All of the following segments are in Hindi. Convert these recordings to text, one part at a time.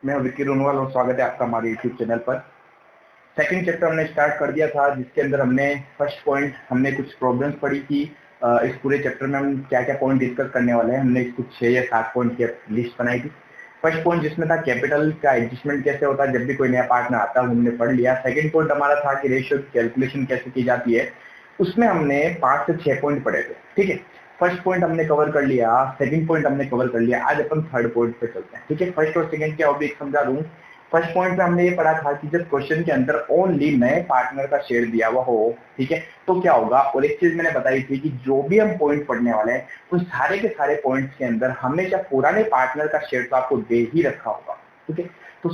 मैं हूं विक्की रोनवाल और स्वागत है आपका हमारे यूट्यूब चैनल पर। सेकंड चैप्टर हमने स्टार्ट कर दिया था, जिसके अंदर हमने फर्स्ट पॉइंट हमने कुछ प्रॉब्लम्स पढ़ी थी। इस पूरे चैप्टर में हम क्या क्या पॉइंट डिस्कस करने वाले हैं, हमने कुछ 6 या 7 पॉइंट की लिस्ट बनाई थी। फर्स्ट पॉइंट जिसमें था कैपिटल का एडजस्टमेंट कैसे होता है जब भी कोई नया पार्टनर आता है, हमने पढ़ लिया। सेकंड पॉइंट हमारा था कि रेशियो की कैलकुलेशन कैसे की जाती है, उसमें हमने 5 से 6 पॉइंट पढ़े थे। ठीक है, फर्स्ट पॉइंट हमने कवर कर लिया, सेकंड पॉइंट हमने कवर कर लिया। आज अपन थर्ड पॉइंट पे चलते हैं। ठीक है, फर्स्ट और सेकंड क्या भी समझा दूं। फर्स्ट पॉइंट में हमने ये पढ़ा था कि जब क्वेश्चन के अंदर ओनली नए पार्टनर का शेयर दिया हुआ हो, ठीक है, तो क्या होगा। और एक चीज मैंने बताई थी कि जो भी हम पॉइंट पढ़ने वाले हैं उस सारे के सारे पॉइंट्स के अंदर हमेशा पुराने पार्टनर का शेयर तो आपको दे ही रखा होगा। ठीक है, तो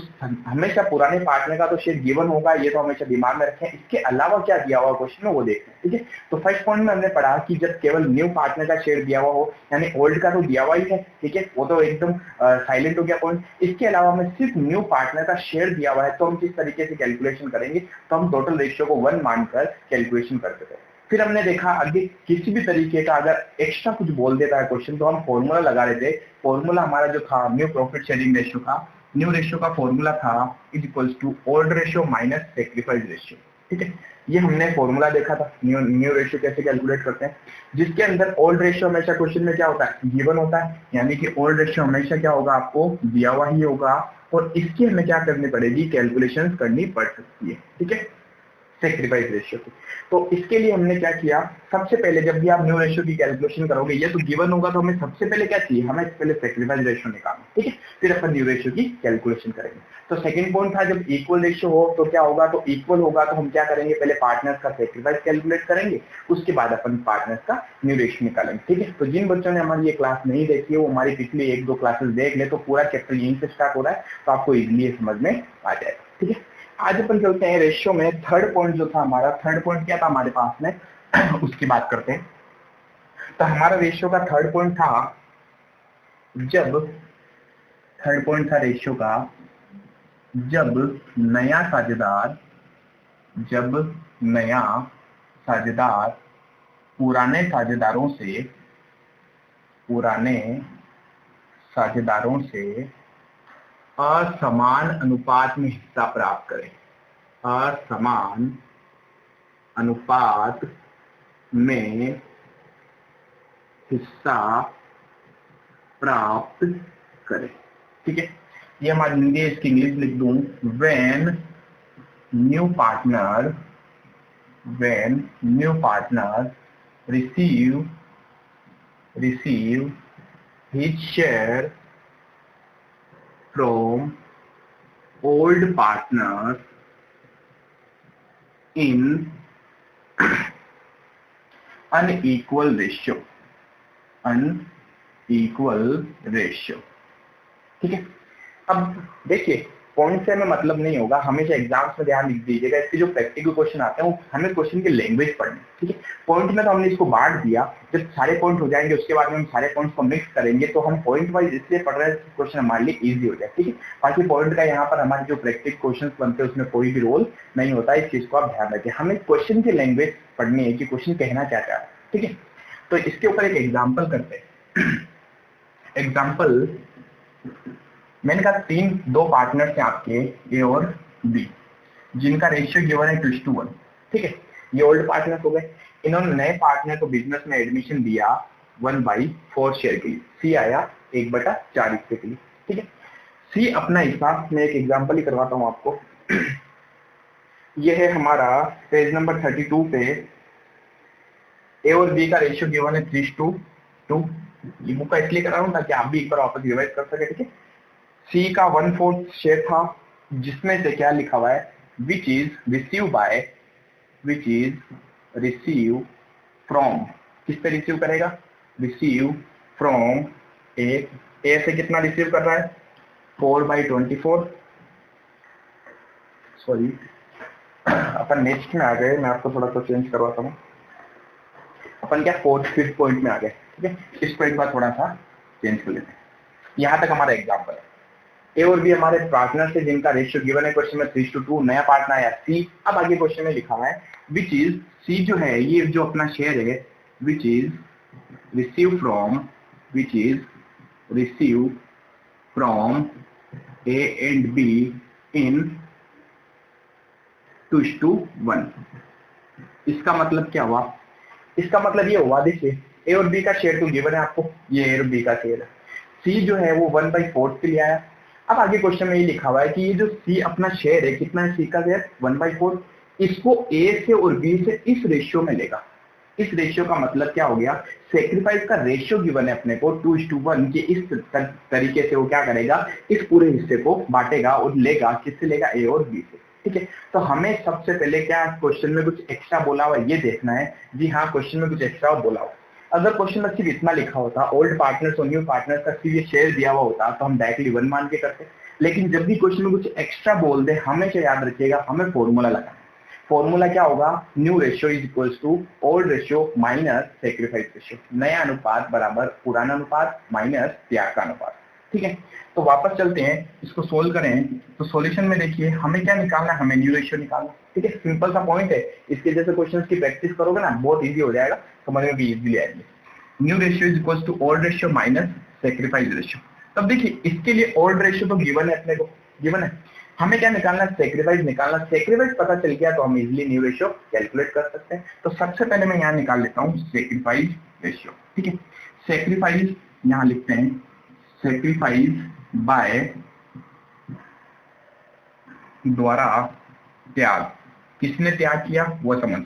हमेशा पुराने पार्टनर का तो शेयर गिवन होगा, ये तो हमेशा दिमाग में रखें। इसके अलावा क्या दिया हुआ क्वेश्चन में वो देखते हैं। ठीक है, तो फर्स्ट पॉइंट में हमने पढ़ा कि जब केवल न्यू पार्टनर का शेयर दिया हुआ हो, यानी ओल्ड का तो दिया हुआ ही है, ठीक है, वो तो एकदम साइलेंट हो गया पॉइंट। इसके अलावा हमें सिर्फ न्यू पार्टनर का शेयर दिया हुआ है, तो हम किस तरीके से कैलकुलेशन करेंगे, तो हम टोटल रेशियो को 1 मानकर कैलकुलेशन करते थे। फिर हमने देखा आगे किसी भी तरीके का अगर एक्स्ट्रा कुछ बोल देता है क्वेश्चन, तो हम फॉर्मूला लगा रहे थे। फॉर्मूला हमारा जो था न्यू प्रॉफिट शेयरिंग रेशियो का, न्यू रेशियो का फॉर्मूला था is equals to old ratio minus sacrifice ratio. ठीक है, ये हमने फॉर्मूला देखा था न्यू रेशियो कैसे कैलकुलेट करते हैं, जिसके अंदर ओल्ड रेशियो हमेशा क्वेश्चन में क्या होता है, गिवन होता है, यानी कि ओल्ड रेशियो हमेशा क्या होगा, आपको दिया हुआ ही होगा, और इसकी हमें क्या करनी पड़ेगी, कैलकुलेशन करनी पड़ सकती है। ठीक है, सेक्रीफाइस रेशियो की। तो इसके लिए हमने क्या किया, सबसे पहले जब भी आप न्यू रेशियो की कैलकुलेशन करोगे, ये तो गिवन होगा, तो हमें सबसे पहले क्या चाहिए, हमें पहले सेक्रीफाइस रेशियो निकालना। ठीक है, फिर अपन न्यू रेशियो की कैलकुलेशन करेंगे। तो सेकंड पॉइंट था जब इक्वल रेशियो हो तो क्या होगा, तो इक्वल होगा तो हम क्या करेंगे, पहले पार्टनर्स का सेक्रीफाइस कैलकुलेट करेंगे, उसके बाद अपन पार्टनर्स का न्यू रेशियो निकालेंगे। ठीक है, तो जिन बच्चों ने हमारी ये क्लास नहीं देखी है वो हमारी पिछली 1-2 क्लासेस देख ले, तो पूरा चैप्टर यहीं से स्टार्ट हो रहा है, तो आपको इजिली समझ में आ जाएगा। ठीक है, आज अपन चलते हैं रेशियो में। थर्ड पॉइंट जो था हमारा, थर्ड पॉइंट क्या था हमारे पास में उसकी बात करते हैं। तो हमारा रेशियो का थर्ड पॉइंट था, जब थर्ड पॉइंट था रेशियो का, जब नया साझेदार पुराने साझेदारों से असमान अनुपात में हिस्सा प्राप्त करे, असमान अनुपात में हिस्सा प्राप्त करे। ठीक है, ये हमारी हिंदी है, इसकी इंग्लिश लिख दूं, when new partner receive his share from old partners in unequal ratio। ठीक है, अब देखिए पॉइंट से हमें मतलब नहीं होगा, हमेशा एग्जाम्स में ध्यान दीजिएगा, इसके जो प्रैक्टिकल क्वेश्चन आते हैं वो हमें क्वेश्चन की लैंग्वेज पढ़नी। ठीक है, पॉइंट में तो हमने इसको बांट दिया, जब सारे पॉइंट हो जाएंगे उसके बाद में हम सारे पॉइंट्स को मिक्स करेंगे, तो हम पॉइंट वाइज इसलिए पढ़ रहे हैं क्वेश्चन हमारे लिए इजी हो जाए। ठीक है, बाकी पॉइंट का यहाँ पर हमारे जो प्रैक्टिकल क्वेश्चन बनते हैं उसमें कोई भी रोल नहीं होता है, इस चीज को आप ध्यान रखें। हमें क्वेश्चन की लैंग्वेज पढ़नी है कि क्वेश्चन कहना क्या चाह रहा है। ठीक है, तो इसके ऊपर एक एग्जाम्पल करते हैं। एग्जाम्पल मैंने कहा 2 पार्टनर्स हैं आपके, ए और बी, जिनका रेशियो गिवन है 2:1। ठीक है, ये ओल्ड पार्टनर हो गए। इन्होंने नए पार्टनर को बिजनेस में एडमिशन दिया 1/4 शेयर के लिए, सी आया 1/4 हिस्से के लिए। ठीक है, सी अपना हिस्सा, मैं एक एग्जांपल ही करवाता हूं आपको। यह है हमारा पेज नंबर 32 पे, ए और बी का रेशियो गिवन है 3:2। ये बुक का इसलिए कर रहा हूं ताकि आप भी एक बार वापस रिवाइज कर सके। ठीक है, सी का 1/4 शेयर था, जिसमें से क्या लिखा हुआ है, विच इज रिसीव फ्रॉम, किस पे रिसीव करेगा, रिसीव फ्रॉम ए से कितना रिसीव कर रहा है, 4/24। सॉरी, अपन नेक्स्ट में आ गए, मैं आपको थोड़ा सा चेंज करवाता हूँ। अपन क्या 4th पॉइंट में आ गए। ठीक है, इस पॉइंट का थोड़ा सा चेंज कर लेते हैं। यहाँ तक हमारा एग्जाम्पल है। ए और बी हमारे पार्टनर से जिनका रेशियो गिवन है क्वेश्चन में 3:2, नया पार्टनर आया सी। अब आगे क्वेश्चन में लिखा हुआ है विच इज, सी जो है ये जो अपना शेयर है, which is receive from A and B in 2:1। इसका मतलब क्या हुआ? इसका मतलब ये हुआ, देखिए ए और बी का शेयर तो गिवन है आपको, ये ए और बी का शेयर है। सी जो है वो 1/4 के लिए आया। अब आगे क्वेश्चन में ये लिखा हुआ है कि ये जो सी अपना शेयर है, कितना है सी का शेयर? 1/4। इसको ए से और बी से इस रेशियो में लेगा। इस रेशियो का मतलब क्या हो गया? सेक्रीफाइस का रेशियो गिवन है अपने को 2:1 के। इस तरीके से वो क्या करेगा? इस पूरे हिस्से को बांटेगा और लेगा। किससे लेगा? ए और बी से। ठीक है, तो हमें सबसे पहले क्या क्वेश्चन में कुछ एक्स्ट्रा बोला हुआ ये देखना है। जी हाँ, क्वेश्चन में कुछ एक्स्ट्रा बोला हुआ। अगर क्वेश्चन में सिर्फ इतना लिखा होता, ओल्ड पार्टनर्स और न्यू पार्टनर्स का सिर्फ ये शेयर दिया हुआ होता, तो हम डायरेक्टली 1 मान के करते। लेकिन जब भी क्वेश्चन में कुछ एक्स्ट्रा बोल दे, हमेशा याद रखिएगा हमें फॉर्मूला लगाना है। फॉर्मूला क्या होगा? New ratio is equals to old ratio minus sacrifice ratio. नया अनुपात बराबर पुराना अनुपात माइनस त्याग का अनुपात। ठीक है, तो वापस चलते हैं, इसको सोल्व करें। तो सॉल्यूशन में देखिए हमें क्या निकालना है? हमें न्यू रेशियो निकालना। ठीक है, सिंपल सा पॉइंट है। इसके जैसे क्वेश्चंस की प्रैक्टिस करोगे ना, बहुत इजी हो जाएगा, समझ में भी इजीली आएंगे। New ratio is equals to old ratio minus sacrifice ratio. तब देखिए इसके लिए ओल्ड रेशियो तो गिवन है अपने को, गिवन है। हमें क्या निकालना? सेक्रीफाइस निकालना। सेक्रीफाइस पता चल गया तो हम इजीली न्यू रेशियो कैलकुलेट कर सकते हैं। तो सबसे पहले मैं यहाँ निकाल लेता हूँ सेक्रीफाइस रेशियो। ठीक है, सेक्रीफाइस यहाँ लिखते हैं सेक्रीफाइस बाय द्वारा त्याग। किसने त्याग किया वो समझ।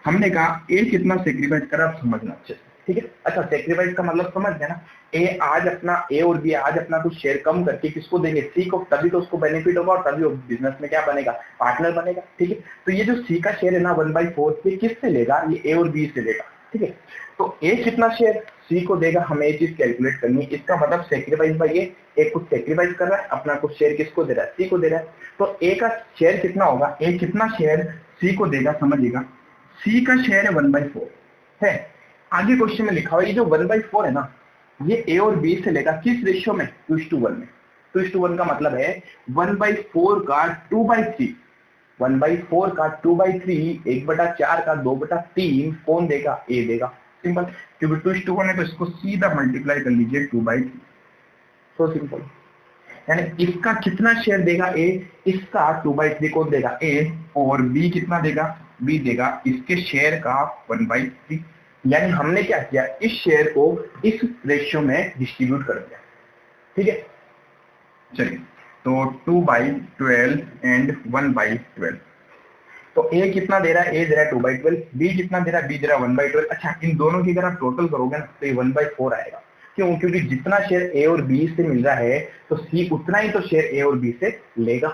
हमने कहा ए कितना सेक्रीफाइस करा, आप समझना अच्छे से। ठीक है, अच्छा सेक्रीफाइस का मतलब समझ गया ना। ए आज अपना, ए और बी आज अपना कुछ शेयर कम करके किसको देंगे? सी को। तभी तो उसको बेनिफिट होगा और तभी वो बिजनेस में क्या बनेगा? पार्टनर बनेगा। ठीक है, तो ये जो सी का शेयर है ना 1/4, ये किससे लेगा? ये ए और बी से लेगा। ठीक है, तो ए कितना शेयर सी को देगा, हमें ये चीज कैलकुलेट करनी है। इसका मतलब सेक्रीफाइस बाय ए कुछ सेक्रीफाइस कर रहा है, अपना कुछ शेयर किसको दे रहा है? सी को दे रहा है। तो ए का शेयर कितना होगा? ए कितना शेयर सी को देगा, समझिएगा। सी का शेयर है 1/4 है। आगे क्वेश्चन में लिखा हुआ ये जो 1/4 है ना, ये ए और बी से लेगा किस रेशियो में? 2:1 में। 2:1 का मतलब है 1/4 का 2/3। 1/4 का 2/3, 1/4 का 2/3 कौन देगा? ए देगा। सिंपल, क्योंकि 2:1 है तो इसको सीधा मल्टीप्लाई कर लीजिए 2/3। सो सिंपल, यानी इसका कितना शेयर देगा ए? इसका 2/3 कौन देगा? ए। और बी कितना देगा? बी देगा इसके शेयर का 1/3। यानी हमने क्या किया? इस शेयर को इस रेशियो में डिस्ट्रीब्यूट कर दिया। ठीक है, चलिए तो 2/12 एंड 1/12। तो ए कितना दे रहा है? ए दे रहा है 2/12। बी कितना दे रहा है? बी दे रहा है 1/12। अच्छा, इन दोनों की अगर आप टोटल करोगे ना तो ये 1/4 आएगा। क्यों? क्योंकि जितना शेयर ए और बी से मिल रहा है तो सी उतना ही तो शेयर ए और बी से लेगा।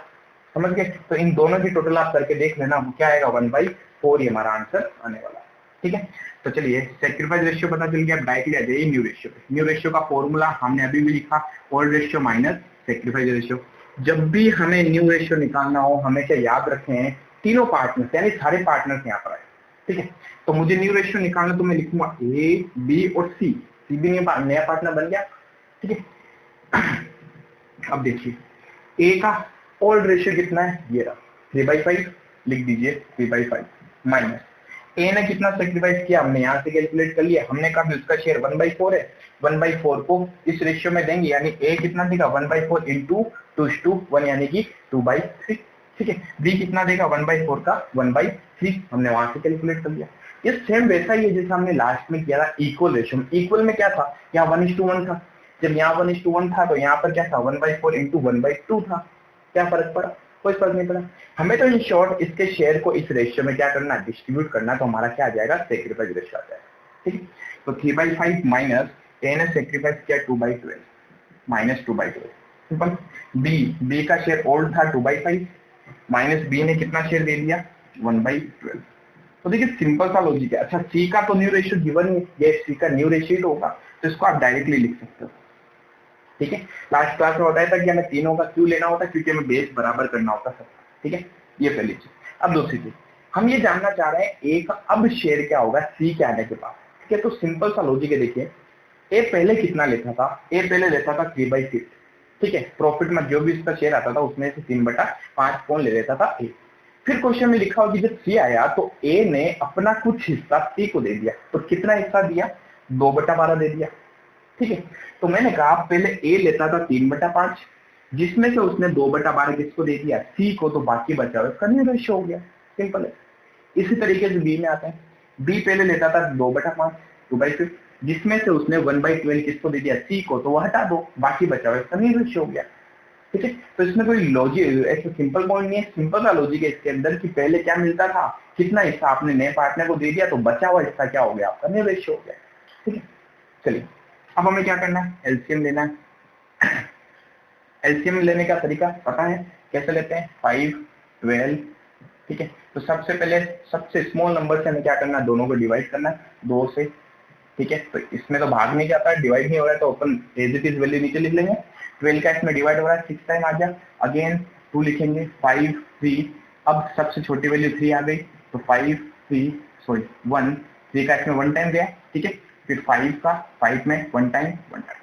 समझ गए? तो इन दोनों की टोटल आप करके देख लेना, वो क्या आएगा? 1/4 ये हमारा आंसर आने वाला है। ठीक है, तो चलिए सेक्रीफाइस रेशियो पता चल गया, डायरेक्टली आ जाइए न्यू रेशियो पे। न्यू रेशियो का फॉर्मूला हमने अभी भी लिखा, old ratio minus sacrifice ratio. जब भी हमें न्यू रेशियो निकालना हो हमेशा याद रखें तीनों पार्टनर्स यानी सारे पार्टनर्स यहाँ पर आए। ठीक है, तो मुझे न्यू रेशियो निकालना तो मैं लिखूंगा ए बी और सी। सी भी नया पार्टनर बन गया। ठीक है, अब देखिए ए का ओल्ड रेशियो कितना है? ये रहा 3/5, लिख दीजिए 3/5 माइनस ए ने कितना सेक्रीफाइस किया हमने यहाँ से कैलकुलेट कर लिया। हमने कहा उसका शेयर 1/4 है, 1/4 को इस रेशियो में देंगे, यानी ए कितना देगा? 1/4 इंटू 2:1 यानी कि 2/3। ठीक है, बी कितना देगा? 1/4 का 1/3 हमने वहां से कैलकुलेट कर लिया। ये सेम वैसा ही है जैसे हमने लास्ट में किया था इक्वल रेशियो में। इक्वल में क्या था? यहाँ 1:1 था। जब यहाँ 1:1 था तो यहाँ पर क्या था? 1/4 इंटू 1/2 था। क्या फर्क पड़ा? कोई फर्क नहीं पड़ा। हमें तो इन शॉर्ट इसके शेयर को इस रेशियो में क्या करना? डिस्ट्रीब्यूट करना। तो हमारा क्या आ जाएगा? सेक्रीफाइस रेशियो आ जाएगा। ठीक है, तो 3/5 माइनस ए ने सेक्रीफाइस किया 2/12 माइनस 2/12। सिंपल, बी का शेयर ओल्ड था 2/5 माइनस बी ने कितना शेयर दे दिया? 1/12। तो देखिए सिंपल सा लॉजिक है। अच्छा, सी का तो न्यू रेशियो गिवन है, ये सी का न्यू रेशियो तो होगा, तो इसको आप डायरेक्टली लिख सकते हो। ठीक है, लास्ट क्लास में बताया था कि हमें तीनों का क्यों लेना होता है, क्योंकि हमें बेस बराबर करना होता है। ठीक है, ये पहली चीज। अब दूसरी चीज, हम ये जानना चाह रहे हैं ए का अब शेयर क्या होगा सी के आने के बाद। ठीक है, तो सिंपल सा लॉजिक है। देखिए ए पहले कितना लेता था? ए पहले लेता था 3/6। ठीक है, प्रॉफिट में जो भी इसका शेयर आता था उसमें से 3/5 कौन ले लेता था? ए। फिर क्वेश्चन में लिखा हो कि जब सी आया तो ए ने अपना कुछ हिस्सा सी को दे दिया। तो कितना हिस्सा दिया? 2/12 दे दिया। ठीक है, तो मैंने कहा पहले ए लेता था 3/5, जिसमें से उसने 2/12 किसको दे दिया, सी को, तो बाकी बचा हुआ इसका न्यू रेशियो हो गया, सिंपल है। इसी तरीके से बी में आते हैं, बी पहले लेता था 2/5 2/5, जिसमें से उसने 1/12 किसको दे दिया, सी को, तो वह हटा दो, बाकी बचा हुआ इसका न्यू रेशियो हो गया, ठीक है। तो इसमें कोई लॉजिक ऐसा सिंपल पॉइंट नहीं है, सिंपल सा लॉजिक है इसके अंदर कि पहले क्या मिलता था, कितना हिस्सा आपने नए पार्टनर को दे दिया, तो बचा हुआ हिस्सा क्या हो गया, आपका न्यू रेशियो हो गया, ठीक है। चलिए अब हमें क्या करना है, एलसीएम लेना है। एलसीएम लेने का तरीका पता है कैसे लेते हैं, 5 12, ठीक है। तो सबसे पहले सबसे स्मॉल नंबर से हमें क्या करना है, दोनों को डिवाइड करना है 2 से, ठीक है। तो इसमें तो भाग नहीं जाता है, डिवाइड नहीं हो रहा है, तो अपन एज इट इज वैल्यू नीचे लिख लेंगे। 12 का इसमें डिवाइड हो रहा है 6 टाइम आ गया, अगेन 2 लिखेंगे, 5 3, अब सबसे छोटी वैल्यू 3 आ गई, तो 5 3 सॉरी 1, 3 का इसमें 1 टाइम गया, ठीक है। फिर 5 का 5 में 1 टाइम 1 टाइम,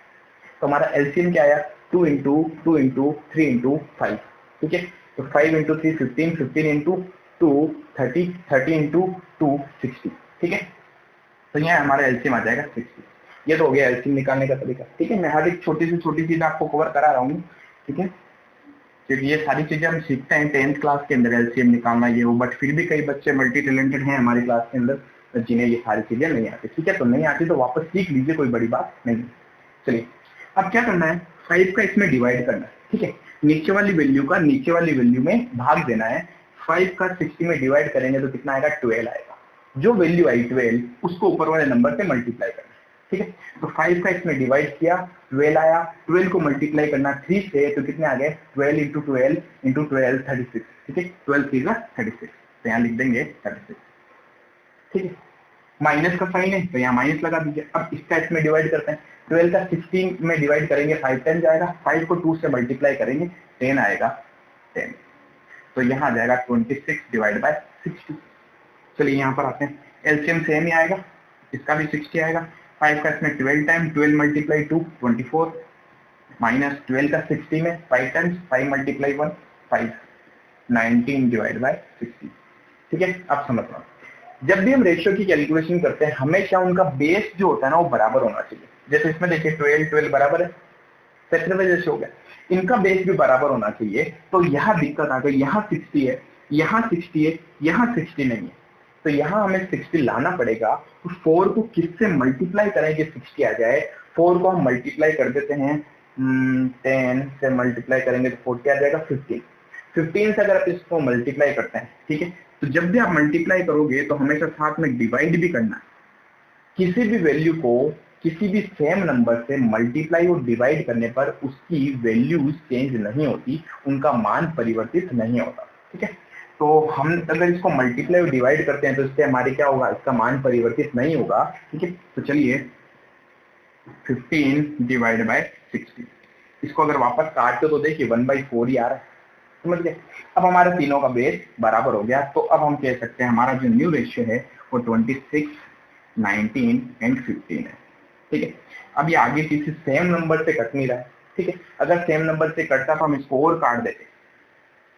तो हमारा एलसीएम क्या आया, 2 इंटू 2 इंटू 3 इंटू 5, ठीक है। तो 5 इंटू 3 15, 15 इंटू 2 30, 30 इंटू 2 60, ठीक है। तो यहाँ हमारा एलसीएम आ जाएगा 60। ये तो हो गया एलसीएम निकालने का तरीका, ठीक है। मैं हर एक छोटी से छोटी चीज आपको कवर करा रहा हूँ, ठीक है, क्योंकि ये सारी चीजें हम सीखते हैं 10th क्लास के अंदर, एलसीएम निकालना ये वो, बट फिर भी कई बच्चे मल्टी टैलेंटेड हैं हमारी क्लास के अंदर जिन्हें ये सारी चीजें नहीं आती, ठीक है। तो नहीं आती तो वापस सीख लीजिए, कोई बड़ी बात नहीं। चलिए अब क्या करना है, 5 का इसमें डिवाइड करना है, ठीक है। नीचे वाली वैल्यू का नीचे वाली वैल्यू में भाग देना है, 5 का 60 में डिवाइड करेंगे तो कितना आएगा, 12 आएगा। जो वैल्यू आई 12 उसको ऊपर वाले नंबर से मल्टीप्लाई करना है, ठीक है। तो 5 का इसमें डिवाइड किया, 12 आया, 12 को मल्टीप्लाई करना 3 से, तो कितने आ गए, 12 इंटू 12 इंटू 12 36, ठीक है। 12 3 का 36, तो यहाँ लिख देंगे 36, ठीक है। माइनस का साइन है तो यहाँ माइनस लगा दीजिए। अब इसका इसमें डिवाइड करते हैं, 12 का 16 में डिवाइड करेंगे 5 10 जाएगा, 5 को 2 से मल्टीप्लाई करेंगे 10 आएगा 10, तो यहाँ आ जाएगा 26 डिवाइड बाय 60। चलिए यहाँ पर आते हैं, एलसीएम सेम ही आएगा, इसका भी 60 आएगा। 5 का इसमें 12 टाइम 12 मल्टीप्लाई 2 24, माइनस 12 का 60 में 5 टाइम्स 5 मल्टीप्लाई 1 5, 19 डिवाइड बाय 60, ठीक है। अब समझ लो, जब भी हम रेशियो की कैलकुलेशन करते हैं हमेशा उनका बेस जो होता है ना वो बराबर होना चाहिए। जैसे इसमें देखिए 12 12 बराबर है, सेक्टर रेशियो हो गया, इनका बेस भी बराबर होना चाहिए। तो यहाँ दिक्कत आ गई, यहाँ 60 है, यहाँ 60 है, यहाँ 60 नहीं है, तो यहाँ हमें 60 लाना पड़ेगा। तो 4 को किससे मल्टीप्लाई करें कि 60 आ जाए, 4 को हम मल्टीप्लाई कर देते हैं, 10 से मल्टीप्लाई करेंगे तो 4 क्या आ जाएगा, 15। 15 से अगर आप इसको मल्टीप्लाई करते हैं, ठीक है, तो जब भी आप मल्टीप्लाई करोगे तो हमेशा साथ में डिवाइड भी करना है। किसी भी वैल्यू को किसी भी सेम नंबर से मल्टीप्लाई और डिवाइड करने पर उसकी वैल्यूज चेंज नहीं होती, उनका मान परिवर्तित नहीं होता, ठीक है। तो हम अगर इसको मल्टीप्लाई और डिवाइड करते हैं तो इससे हमारे क्या होगा, इसका मान परिवर्तित नहीं होगा, ठीक है। तो चलिए 15 डिवाइड बाय 60, इसको अगर वापस काटते तो देखिए 1/4 ही आ रहा है, समझ गए। अब हमारे तीनों का बेस बराबर हो गया, तो अब हम कह सकते हैं हमारा जो न्यू रेशियो है वो 26 19 एंड 15 है, ठीक है। अब ये आगे किसी सेम नंबर से कट नहीं रहा है, ठीक है। अगर सेम नंबर से कटता तो हम इसको और काट देते,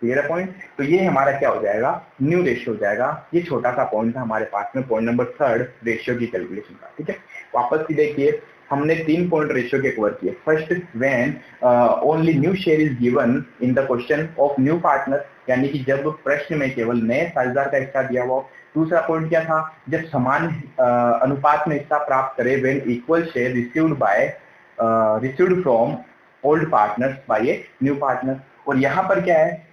क्लियर पॉइंट। तो ये हमारा क्या हो जाएगा, न्यू रेशियो हो जाएगा। ये छोटा सा पॉइंट था हमारे पास में, पॉइंट नंबर 3 रेशियो की कैलकुलेशन का, ठीक है। वापस से देखिए हमने 3 पॉइंट रेशियो के कवर किए। First, when only new share is given in the question of new partner, यानी कि जब प्रश्न में केवल नए साझेदार का हिस्सा दिया हुआ। दूसरा पॉइंट क्या था, जब समान अनुपात में हिस्सा प्राप्त करे, when equal share received from old partners by a new partner. और यहाँ पर क्या है,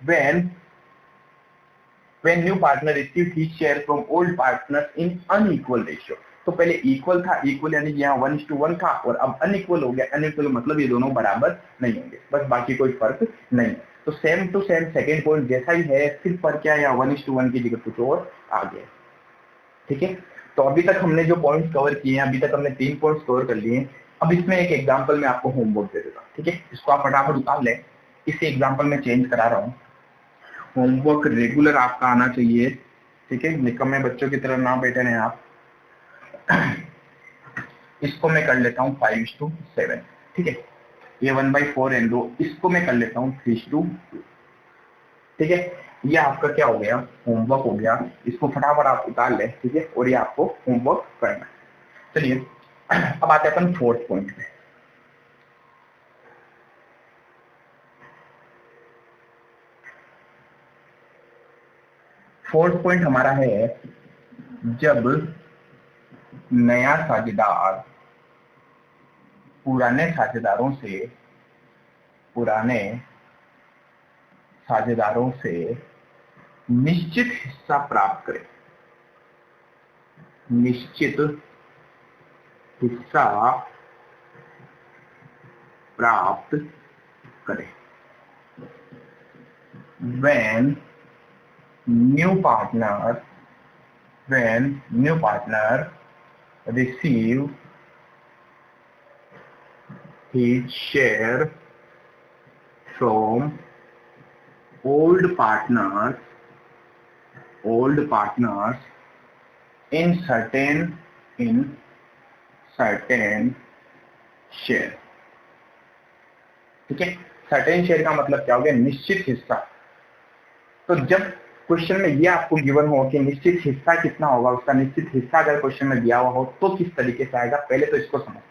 when new partner receive his share from old partners in unequal ratio। तो पहले इक्वल था, इक्वल यानी यहाँ 1:1 था, और अब अनइक्वल हो गया। अनइक्वल मतलब ये दोनों बराबर नहीं होंगे, बस बाकी कोई फर्क नहीं है। तो same to same second point जैसा ही है, सिर्फ फर्क क्या है, 1:1 की जगह कुछ और आ गया, ठीक है। तो अभी तक हमने जो पॉइंट्स कवर किए हैं, अभी तक हमने 3 पॉइंट्स कवर कर लिए हैं। अब इसमें एक एग्जाम्पल में आपको होमवर्क दे देता हूँ, ठीक है। इसको आप फटाफट उतार लें, इसे एग्जाम्पल में चेंज करा रहा हूँ। होमवर्क रेगुलर आपका आना चाहिए, ठीक है, निकम्मे बच्चों की तरह ना बैठे रहे आप। इसको मैं कर लेता हूँ 5:7, ठीक है। ये 1/4 एंड 2, इसको मैं कर लेता हूँ 3:2, ठीक है। ये आपका क्या हो गया, होमवर्क हो गया। इसको फटाफट आप उतार ले, ठीक है, और ये आपको होमवर्क करना है। चलिए अब आते हैं अपन 4th पॉइंट में। फोर्थ पॉइंट हमारा है, जब नया साझेदार पुराने साझेदारों से निश्चित हिस्सा प्राप्त करे, निश्चित हिस्सा प्राप्त करे। when new partner receive his share from old partners in certain share। ठीक है, सर्टेन शेयर का मतलब क्या हो गया, निश्चित हिस्सा। तो जब क्वेश्चन में ये आपको गिवन हो कि निश्चित हिस्सा कितना होगा, उसका निश्चित हिस्सा अगर क्वेश्चन में दिया हुआ हो तो किस तरीके से आएगा, पहले तो इसको समझते हैं।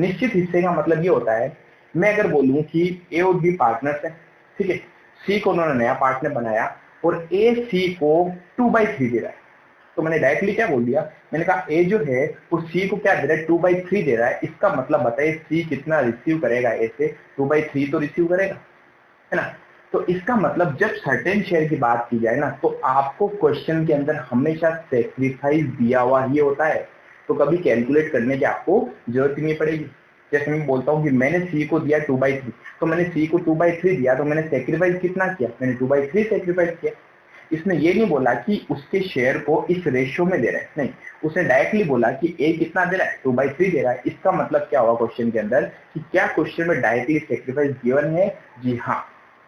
निश्चित हिस्से का मतलब ये होता है, मैं अगर बोलूं कि ए और बी पार्टनर्स है, ठीक है, सी को उन्होंने नया पार्टनर बनाया और ए सी को 2/3 दे रहा है, तो मैंने डायरेक्टली क्या बोल दिया, मैंने कहा ए जो है वो सी को क्या दे रहा है, 2/3 दे रहा है। इसका मतलब बताइए सी कितना रिसीव करेगा, ए से 2/3 तो रिसीव करेगा, है ना। तो इसका मतलब जब सर्टेन शेयर की बात की जाए ना, तो आपको क्वेश्चन के अंदर हमेशा सेक्रीफाइस दिया हुआ ही होता है, तो कभी कैलकुलेट करने की आपको जरूरत ही नहीं पड़ेगी। जैसे मैं बोलता हूँ कि मैंने सी को दिया 2/3, तो मैंने सी को 2/3 दिया, तो मैंने सेक्रीफाइस कितना किया, मैंने 2/3 सेक्रीफाइस किया। इसने ये नहीं बोला कि उसके शेयर को इस रेशियो में दे रहा है, नहीं, उसने डायरेक्टली बोला कि ए कितना दे रहा है, 2/3 दे रहा है। इसका मतलब क्या हुआ क्वेश्चन के अंदर कि क्या क्वेश्चन में डायरेक्टली सेक्रीफाइस गिवन है, जी हाँ,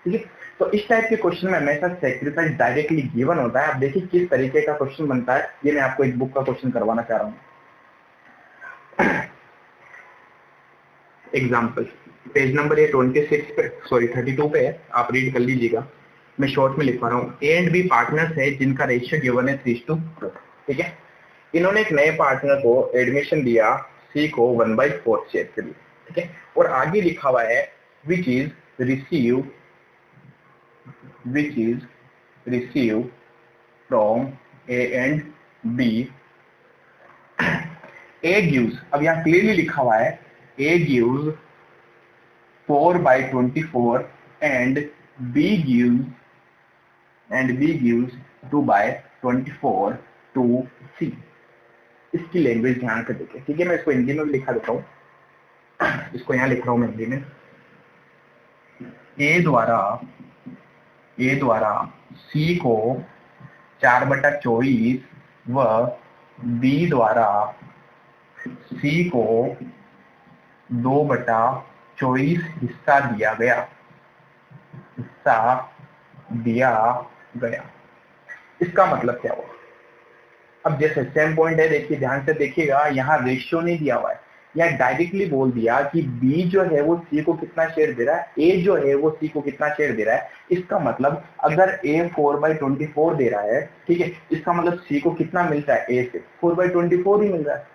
ठीक है। तो इस टाइप के क्वेश्चन में हमेशा सेक्रीफाइस डायरेक्टली गिवन होता है। आप देखिए किस तरीके का क्वेश्चन बनता है, ये मैं आपको एक बुक का क्वेश्चन करवाना चाह रहा हूँ। एग्जाम्पल पेज नंबर 26 पे, सॉरी 32 पे है, आप रीड कर लीजिएगा, मैं शॉर्ट में लिख पा रहा हूँ। ए एंड बी पार्टनर्स है जिनका रेशियो गिवन है 3:4, ठीक है। इन्होंने एक नए पार्टनर को एडमिशन दिया, सी को 1/4 शेयर के लिए, ठीक है, और आगे लिखा हुआ है which is receive from A and B. A gives, अब यहाँ क्लियरली लिखा हुआ है A gives 4/24 and B gives 2/24 to C। इसकी लैंग्वेज ध्यान से देखें, ठीक है, मैं इसको हिंदी में भी लिखा देता हूँ, इसको यहाँ लिख रहा हूँ मैं हिंदी में। ए द्वारा C को 4/24 व B द्वारा C को 2/24 हिस्सा दिया गया। इसका मतलब क्या हुआ, अब जैसे सेम पॉइंट है, देखिए ध्यान से देखिएगा, यहाँ रेशियो नहीं दिया हुआ है, यहाँ डायरेक्टली बोल दिया कि बी जो है वो सी को कितना शेयर दे रहा है, ए जो है वो सी को कितना शेयर दे रहा है। इसका मतलब अगर ए 4/24 दे रहा है, ठीक है, इसका मतलब सी को कितना मिल रहा है, ए से 4/24 ही मिल रहा है,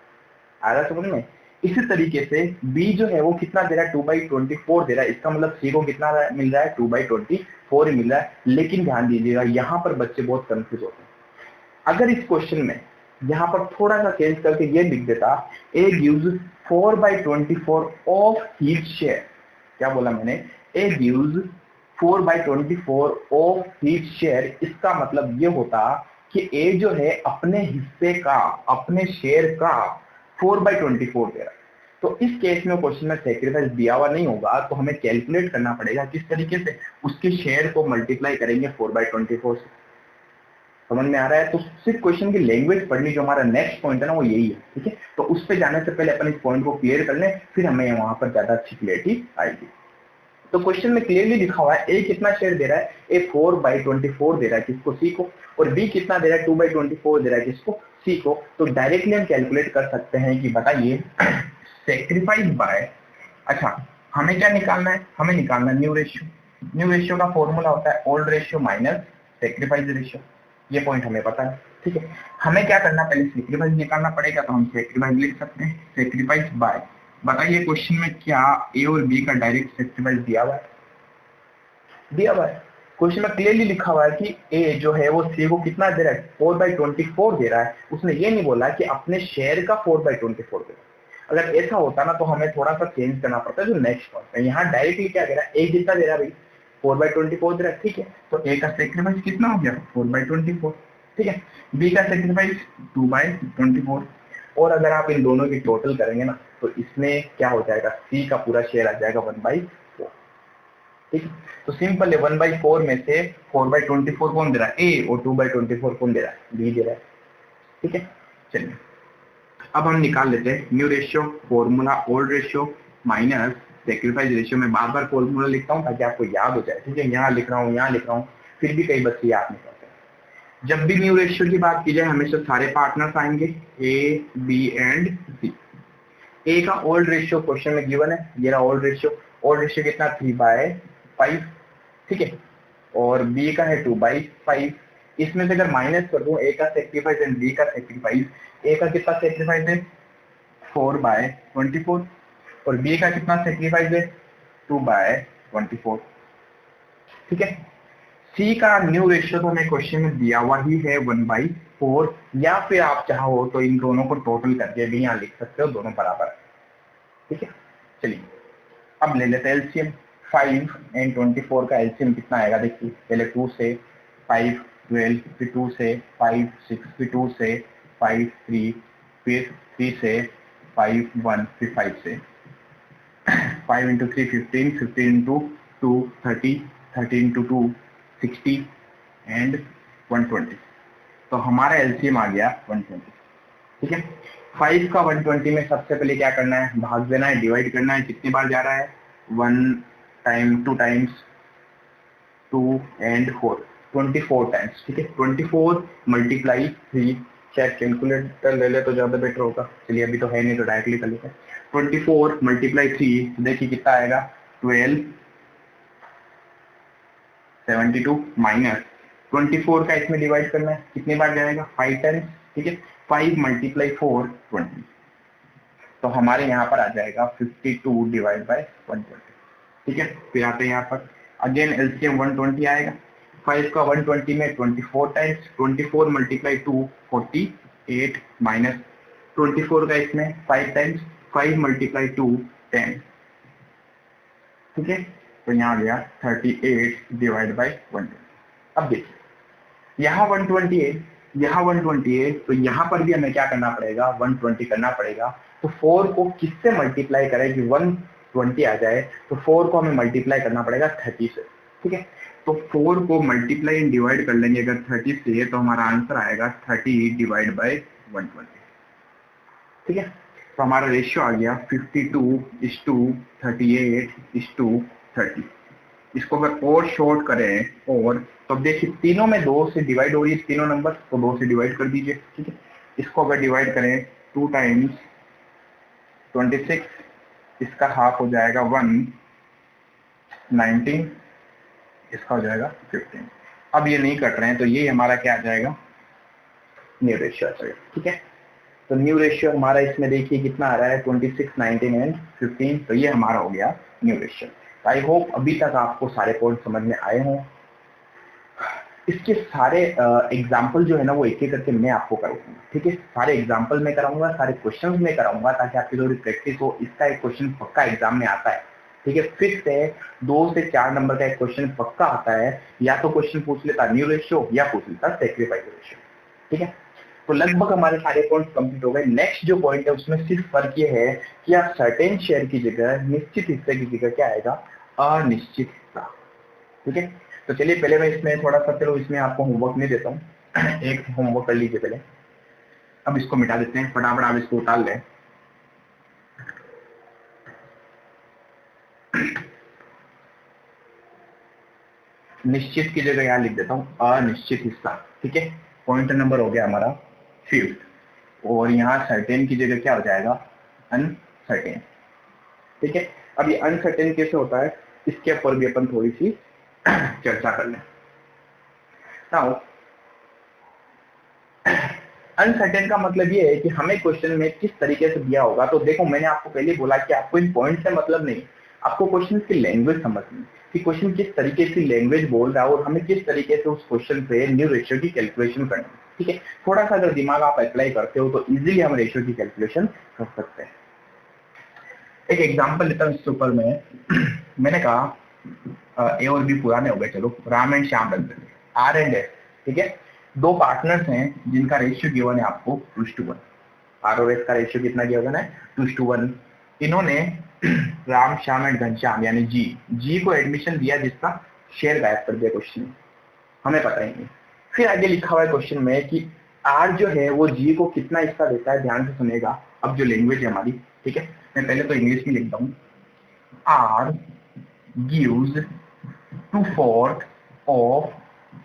आ रहा समझ में। इसी तरीके से बी जो है वो कितना दे रहा है, 2/24 दे रहा है, इसका मतलब सी को कितना मिल रहा है, 2/24 ही मिल रहा है। लेकिन ध्यान दीजिएगा, यहाँ पर बच्चे बहुत कंफ्यूज होते हैं। अगर इस क्वेश्चन में यहाँ पर थोड़ा सा चेंज करके ये लिख देता, A gives 4/24 of his share, क्या बोला मैंने, A gives 4/24 of his share, इसका मतलब ये होता कि ए जो है अपने हिस्से का, अपने शेयर का 4/24 दे रहा है। तो इस केस में क्वेश्चन में सेक्रीफाइस दिया हुआ नहीं होगा, तो हमें कैलकुलेट करना पड़ेगा किस तरीके से, उसके शेयर को मल्टीप्लाई करेंगे 4/24 से। समझ में आ रहा है। तो सिर्फ क्वेश्चन की लैंग्वेज पढ़नी, जो हमारा नेक्स्ट पॉइंट है ना वो यही है, ठीक है। तो उस पर जाने से पहले अपन इस पॉइंट को क्लियर कर लें, फिर हमें वहां पर ज्यादा अच्छी क्लियरिटी आएगी। तो क्वेश्चन में क्लियरली लिखा हुआ है ए कितना शेयर दे रहा है, ए 4/24 दे रहा है किसको, सी को, और बी कितना दे रहा है, 2/24 दे रहा है किसको, सी को। तो डायरेक्टली हम कैलकुलेट कर सकते हैं कि बताइए सेक्रीफाइस बाय, अच्छा हमें क्या निकालना है, हमें निकालना है न्यू रेशियो। न्यू रेशियो का फॉर्मूला होता है old ratio minus sacrifice ratio, ये पॉइंट हमें पता है, ठीक है। हमें क्या करना, पहले सेक्रीफाइस निकालना पड़ेगा, तो हम सेक्रीफाइस लिख सकते हैं, सेक्रीफाइस बाय। बताइए क्वेश्चन में क्या ए और बी का डायरेक्ट सेक्रीफाइस दिया हुआ है, दिया हुआ है, क्वेश्चन में क्लियरली लिखा हुआ है कि ए जो है वो सी को कितना दे रहा है, 4/24 दे रहा है। उसने ये नहीं बोला कि अपने शेयर का 4/24 दे रहा है। अगर ऐसा होता ना तो हमें थोड़ा सा चेंज करना पड़ता है जो नेक्स्ट पॉइंट है। यहाँ डायरेक्टली क्या दे रहा है, ए कितना दे रहा है भाई, 4/24 दे रहा है, ठीक है। तो ए का सेक्रीफाइस कितना हो गया, 4/24, ठीक है। बी का सेक्रीफाइस 2/24, और अगर आप इन दोनों की टोटल करेंगे ना तो इसमें क्या हो जाएगा, सी का पूरा शेयर आ जाएगा 1/4, ठीक है। तो सिंपल है, 1/4 में से 4/24 कौन दे रहा है, ए, और 2/24 कौन दे रहा है, बी दे रहा है, ठीक है। चलिए अब हम निकाल लेते हैं new ratio, formula old ratio minus sacrifice ratio. में बार बार फॉर्मूला लिखता हूँ ताकि आपको याद हो जाए, ठीक है। यहाँ लिख रहा हूँ, यहाँ लिख रहा हूँ, फिर भी कई बच्चे याद नहीं करते। जब भी न्यू रेशियो की बात की जाए हमेशा सारे पार्टनर्स आएंगे, ए, बी एंड सी। ए का ओल्ड रेशियो क्वेश्चन में गिवन है, ये रहा ओल्ड रेशियो। ओल्ड रेशियो कितना, 3/5, ठीक है। और बी का है 2/5। इसमें से अगर माइनस कर दूं ए का सेक्रीफाइस एंड बी का सेक्रीफाइस, ए का कितना सेक्रीफाइस है, 4/24, और बी का कितना सेक्रीफाइस है, 2/24, ठीक है। सी का न्यू रेशियो तो हमें क्वेश्चन में दिया हुआ ही है 1/4, या फिर आप चाहो तो इन दोनों को टोटल करके भी यहाँ लिख सकते हो, दोनों बराबर, ठीक है। चलिए अब ले लेते हैं एलसीएम। 5 एंड 24 का एलसीएम कितना आएगा, देखिए पहले 2 से 5 12, फिर 2 से 5 6, फिर 2 से 5 3, फिर 3 से 5 1, फिर 5 से 5 into 3 15, 15 into 2 30, 30 into 2 60 एंड 120। तो हमारा एलसीएम आ गया 120, ठीक है। 5 का 120 में सबसे पहले क्या करना है, भाग देना है, डिवाइड करना है। कितनी बार जा रहा है, 1 टाइम 2 टाइम्स 2 एंड 4, 24 टाइम्स, ठीक है। 24 मल्टीप्लाई 3, शायद कैलकुलेटर ले ले तो ज्यादा बेटर होगा। चलिए अभी तो है नहीं तो डायरेक्टली कर लेते हैं। 24 मल्टीप्लाई 3, देखिए कितना आएगा, 12 72 माइनस 24 का इसमें डिवाइड करना है, कितनी बार जाएगा, 5 टाइम्स, ठीक है। 5 मल्टीप्लाई 4 20, तो हमारे यहाँ पर आ जाएगा 52 डिवाइड बाय 120, ठीक है। फिर आते हैं यहाँ पर अगेन एलसीएम 120 आएगा। 5 का 120 में 24 टाइम्स, 24 मल्टीप्लाई 2 48 माइनस 24 का इसमें 5 टाइम्स, 5 मल्टीप्लाई 2 10, ठीक है। तो यहाँ आ गया 38 डिवाइड बाई 120। अब देखिए यहाँ 128, यहाँ 128, तो यहाँ पर भी हमें क्या करना पड़ेगा, 120 करना पड़ेगा। तो 4 को किससे मल्टीप्लाई करें कि 120 आ जाए, तो 4 को हमें मल्टीप्लाई करना पड़ेगा 30 से, ठीक है। तो 4 को मल्टीप्लाई एंड डिवाइड कर लेंगे अगर 30 से, तो हमारा आंसर आएगा 30 डिवाइड बाई 120, ठीक है। तो हमारा रेशियो आ गया 52:38:30। इसको अगर और शॉर्ट करें और, तो देखिए तीनों में 2 से डिवाइड हो रही है, तीनों नंबर को 2 से डिवाइड कर दीजिए, ठीक है। इसको अगर डिवाइड करें 2 टाइम्स 26, इसका हाफ हो जाएगा 119, इसका हो जाएगा 15। अब ये नहीं कट रहे हैं तो ये हमारा क्या आ जाएगा, न्यू रेशियो आ जाएगा, ठीक है। तो न्यू रेशियो हमारा इसमें देखिए कितना आ रहा है, 26, 19 एंड 15। तो ये हमारा हो गया न्यू रेशियो। आई होप अभी तक आपको सारे पॉइंट समझ में आए हों। इसके सारे एग्जाम्पल जो है ना वो एक एक करके मैं आपको कराऊंगा, ठीक है। सारे एग्जाम्पल में कराऊंगा, सारे क्वेश्चंस में कराऊंगा, ताकि आपकी थोड़ी प्रैक्टिस हो। इसका एक क्वेश्चन पक्का एग्जाम में आता है, ठीक है। फिक्स है 2 से 4 नंबर का एक क्वेश्चन पक्का आता है। या तो क्वेश्चन पूछ लेता न्यू रेशियो या पूछ लेता सेक्रीफाइस रेशियो, ठीक है। तो लगभग हमारे सारे पॉइंट कंप्लीट हो गए। नेक्स्ट जो पॉइंट है उसमें सिर्फ फर्क ये है कि आप सर्टेन शेयर की जगह निश्चित हिस्से की जगह क्या आएगा, अनिश्चित हिस्सा, ठीक है। तो चलिए पहले मैं इसमें थोड़ा सा, चलो इसमें आपको होमवर्क नहीं देता हूँ, एक होमवर्क कर लीजिए पहले। अब इसको मिटा देते हैं, फटाफट आप इसको उतार लें। निश्चित की जगह यहाँ लिख देता हूँ अनिश्चित हिस्सा, ठीक है। पॉइंट नंबर हो गया हमारा 5, और यहाँ सर्टेन की जगह क्या हो जाएगा, अनसर्टेन, ठीक है। अब ये अनसर्टेन कैसे होता है, इसके ऊपर भी अपन थोड़ी सी चर्चा कर लें। नाउ अनसर्टेन का मतलब ये है कि हमें क्वेश्चन में किस तरीके से दिया होगा। तो देखो मैंने आपको पहले बोला कि आपको इन पॉइंट से मतलब नहीं, आपको क्वेश्चन की लैंग्वेज समझनी। कि क्वेश्चन किस तरीके की लैंग्वेज बोल रहा है और हमें किस तरीके से उस क्वेश्चन पे न्यू रेशियो की कैलकुलेशन करनी है। ठीक है, थोड़ा सा अगर दिमाग आप अप्लाई करते हो तो इजीली हम रेशियो की कैलकुलेशन कर सकते हैं। एक एग्जांपल लेता हूँ इसके ऊपर मैंने कहा ए और बी पुराने हो गए, चलो राम एंड श्याम रख देंगे, आर एंड एस। ठीक है, दो पार्टनर्स हैं जिनका रेशियो गिवन है आपको 2:1। आर और एस का रेशियो कितना गिवन है? 2:1। इन्होंने राम श्याम एंड घनश्याम यानी जी को एडमिशन दिया जिसका शेयर गायब कर दिया क्वेश्चन में, हमें पता ही नहीं। फिर आगे लिखा हुआ है क्वेश्चन में कि आर जो है वो जी को कितना हिस्सा देता है, ध्यान से सुनेगा। अब जो लैंग्वेज है हमारी, ठीक है, मैं पहले तो इंग्लिश में लिखता हूँ। R gives 2/4 of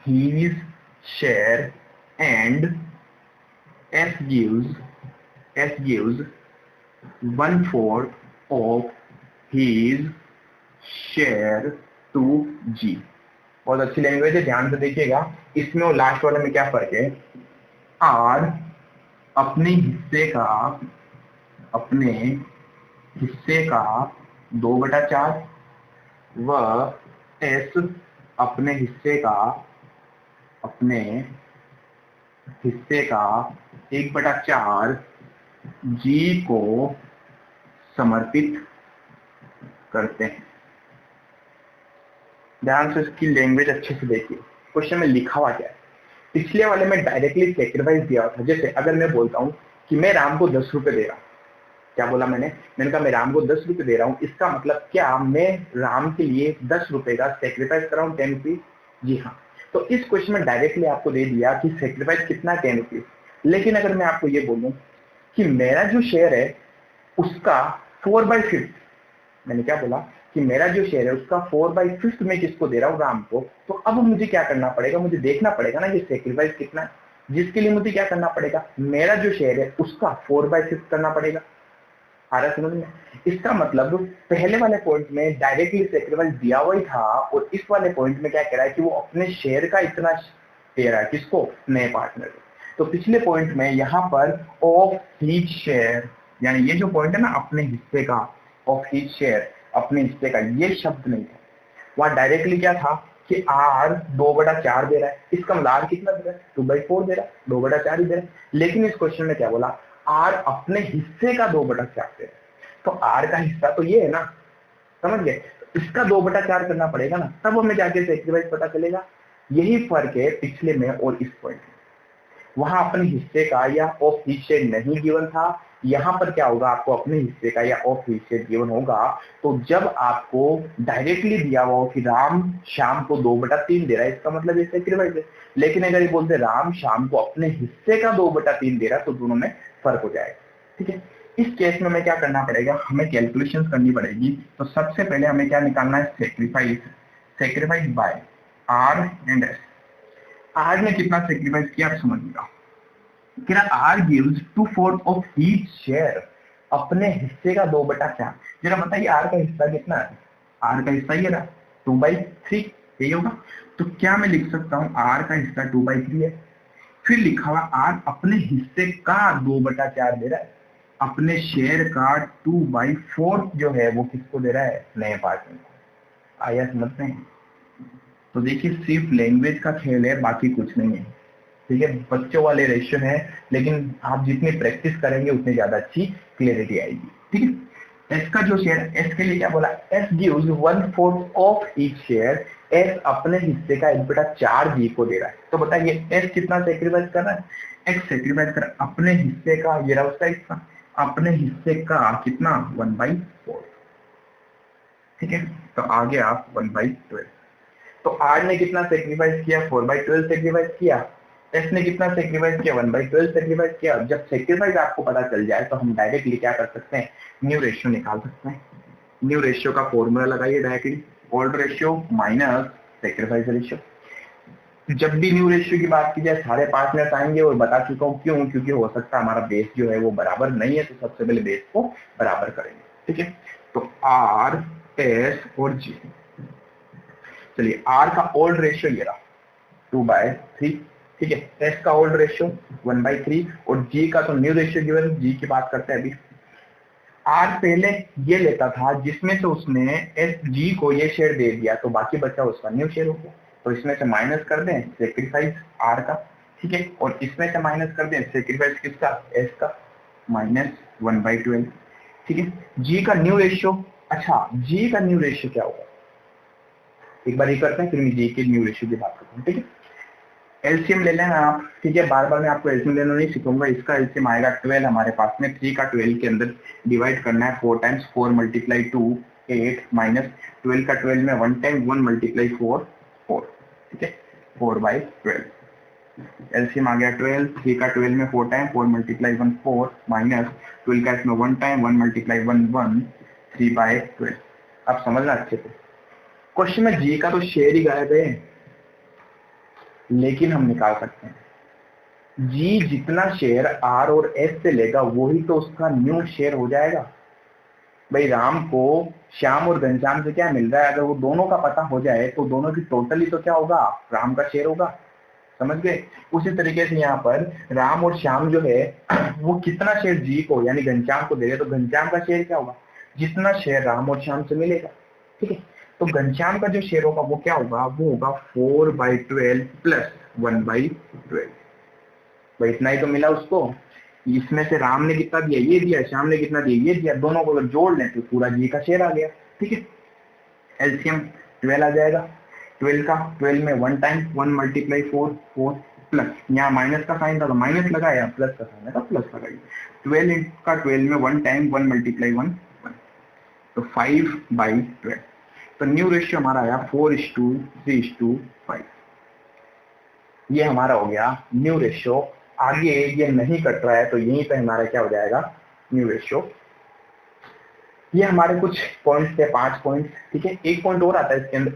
his share and S gives 1/4 of his share to G. बहुत अच्छी लैंग्वेज है, ध्यान से देखिएगा। इसमें और लास्ट वाले में क्या फर्क है? आर अपने हिस्से का 2/4 व एस अपने हिस्से का 1/4 जी को समर्पित करते हैं। ध्यान से इसकी लैंग्वेज अच्छे से देखिए। क्वेश्चन में लिखा हुआ क्या है? पिछले वाले में डायरेक्टली सेक्रीफाइस दिया था। जैसे अगर मैं बोलता हूं कि मैं राम को 10 रुपए दे रहा हूं, क्या बोला मैंने कहा मैं राम को 10 रुपए दे रहा हूं, इसका मतलब क्या मैं राम के लिए 10 रुपए का सेक्रीफाइस कर रहा हूं 10 रुपीज? जी हाँ। तो इस क्वेश्चन में डायरेक्टली आपको दे दिया कि सेक्रीफाइस कितना 10 रुपीज। लेकिन अगर मैं आपको ये बोलूं कि मेरा जो शेयर है उसका 4/5, मैंने क्या बोला कि मेरा जो शेयर है उसका 4/5 में किसको दे रहा हूँ? राम को। तो अब मुझे क्या करना पड़ेगा? मुझे देखना पड़ेगा ना ये सेक्रीफाइस कितना है, जिसके लिए मुझे क्या करना पड़ेगा? मेरा जो शेयर है उसका 4/5 करना पड़ेगा। आ रहा समझ में? इसका मतलब पहले वाले पॉइंट में डायरेक्टली सेक्रीफाइस दिया हुआ ही था और इस वाले पॉइंट में क्या कह रहा है कि वो अपने शेयर का इतना दे रहा है, किसको? नए पार्टनर को। तो पिछले पॉइंट में यहाँ पर ऑफ हीज शेयर, यानी ये जो पॉइंट है ना अपने हिस्से का, ऑफ हीज शेयर अपने हिस्से का, ये शब्द नहीं था। वहां डायरेक्टली क्या था कि आर 2/4 दे रहा है, इसका मतलब आर कितना दे रहा है? 2/4 दे रहा है, 2/4 ही दे रहा है। लेकिन इस क्वेश्चन में क्या बोला? आर अपने हिस्से का 2/4 दे रहा है। तो आर का हिस्सा तो ये है ना, समझ गए? इसका 2/4 करना पड़ेगा ना, तब हमें जाके सेक्रीफाइस पता चलेगा। यही फर्क है पिछले में और इस पॉइंट में। वहां अपने हिस्से का या ऑफ हीज शेयर नहीं गिवन था, यहाँ पर क्या होगा? आपको अपने हिस्से का या ऑफ हीज शेयर गिवन होगा। तो जब आपको डायरेक्टली दिया हुआ हो कि राम श्याम को 2/3 दे रहा है, इसका मतलब ये सेक्रीफाइस है। लेकिन अगर ये बोलते राम श्याम को अपने हिस्से का 2/3 दे रहा है, तो दोनों में फर्क हो जाएगा। ठीक है, इस केस में हमें क्या करना पड़ेगा? हमें कैलकुलेशन करनी पड़ेगी। तो सबसे पहले हमें क्या निकालना है? Sacrifice by R and S. R ने कितना सेक्रीफाइस किया आप समझिएगा। R gives 2/4 of his share, अपने हिस्से का 2/4। जरा बताइए आर का हिस्सा कितना है? आर का हिस्सा ये रहा 2/3, यही होगा। तो क्या मैं लिख सकता हूं आर का हिस्सा 2/3 है। फिर लिखा हुआ आर अपने हिस्से का 2/4 दे रहा है, अपने शेयर का 2/4 जो है वो किसको दे रहा है? नए पार्टनर को। आया समझते हैं? तो देखिए सिर्फ लैंग्वेज का खेल है, बाकी कुछ नहीं है। ठीक है, बच्चों वाले रेशियो है, लेकिन आप जितनी प्रैक्टिस करेंगे उतनी ज्यादा अच्छी क्लियरिटी आएगी। ठीक है, एस का जो शेयर, एस के लिए क्या बोला? S gives 1/4 of each share. S अपने हिस्से का 1/4 जी को दे रहा है। तो बताइए एस कितना सेक्रीफाइस कर रहा है? एक्स सेक्रीफाइस कर अपने हिस्से का, ये रहा उसका हिस्सा, अपने हिस्से का कितना? 1/4। ठीक है, तो आ गया 1/12। तो आर ने कितना सेक्रीफाइस किया? 4/12 सेक्रीफाइस किया। एस ने कितना सेक्रीफाइस किया? 1/12 सेक्रीफाइस किया। जब सेक्रीफाइस आपको पता चल जाए तो हम डायरेक्टली क्या कर सकते हैं? न्यू रेशियो निकाल सकते हैं। न्यू रेशियो का फॉर्मूला लगाइए directly, old ratio minus sacrifice ratio. जब भी न्यू रेशियो की बात की जाए सारे पार्टनर्स आएंगे, और बता चुका हूं क्यों, क्योंकि हो सकता है हमारा बेस जो है वो बराबर नहीं है, तो सबसे पहले बेस को बराबर करेंगे। ठीक है, तो आर, एस और जी। चलिए आर का ओल्ड रेशियो ये रहा 2/3। ठीक है, एस का ओल्ड रेशियो 1/3 और जी का तो न्यू रेशियो गिवन, जी की बात करते हैं अभी। आर पहले ये लेता था जिसमें से उसने एस जी को ये शेयर दे दिया, तो बाकी बचा उसका न्यू शेयर हो गया। तो इसमें से माइनस कर दें सेक्रीफाइस आर का, ठीक है, और इसमें से माइनस कर दें सेक्रीफाइस किसका, एस का, -1/12, ठीक है। जी का न्यू रेशियो, अच्छा जी का न्यू रेशियो क्या होगा, एक बार ये करते हैं फिर मैं जी के न्यू रेशियो की बात करता हूँ, ठीक है। एलसीएम ले लेना आप, ठीक है, बार बार मैं आपको एलसीएम लेना नहीं सिखाऊंगा। इसका एलसीएम आएगा 12 हमारे पास में, 3 का 12 के अंदर डिवाइड करना है 4 टाइम्स, 4 × 2 8 माइनस 12 का 12 में 1 टाइम 1 × 4 4, ठीक है, 4/12। एलसीएम आ गया 12, 3 का 12 में 4 टाइम 4 × 1 4 माइनस 12 का इसमें 1 टाइम 1 × 1 1 3/12। अब समझना अच्छे से, क्वेश्चन में जी का तो शेयर ही गायब है, लेकिन हम निकाल सकते हैं जी जितना शेयर आर और एस से लेगा वही तो उसका न्यू शेयर हो जाएगा। भाई राम को श्याम और घनश्याम से क्या मिल रहा है, अगर वो दोनों का पता हो जाए तो दोनों की टोटली तो क्या होगा, राम का शेयर होगा, समझ गए। उसी तरीके से यहाँ पर राम और श्याम जो है वो कितना शेयर जी को यानी घनश्याम को दे रहे, तो घनश्याम का शेयर क्या होगा, जितना शेयर राम और श्याम से मिलेगा, ठीक है। तो घनश्याम का जो शेयर होगा वो क्या होगा, वो होगा 4/12 प्लस 1/12। भाई इतना ही तो मिला उसको, इसमें से राम ने कितना दिया, ये दिया, श्याम ने कितना दिया, ये दिया, दोनों को अगर जोड़ लें तो पूरा जी का शेयर आ गया, ठीक है। एलसीएम 12 आ जाएगा, 12 का 12 में 1 टाइम 1 × 4 4 प्लस, यहाँ माइनस का साइन था तो माइनस लगाया, प्लस का साइन था प्लस लगाइए, 12 का 12 में 1 टाइम 1 × 1 1, तो 5/12। तो न्यू रेशियो हमारा आया 4:3:5, ये हमारा हो गया न्यू रेशियो। आगे ये नहीं कट रहा है तो यहीं पे हमारा क्या हो जाएगा, न्यू रेशियो। ये हमारे कुछ पॉइंट्स थे, 5 पॉइंट्स, ठीक है। एक पॉइंट और आता है इसके अंदर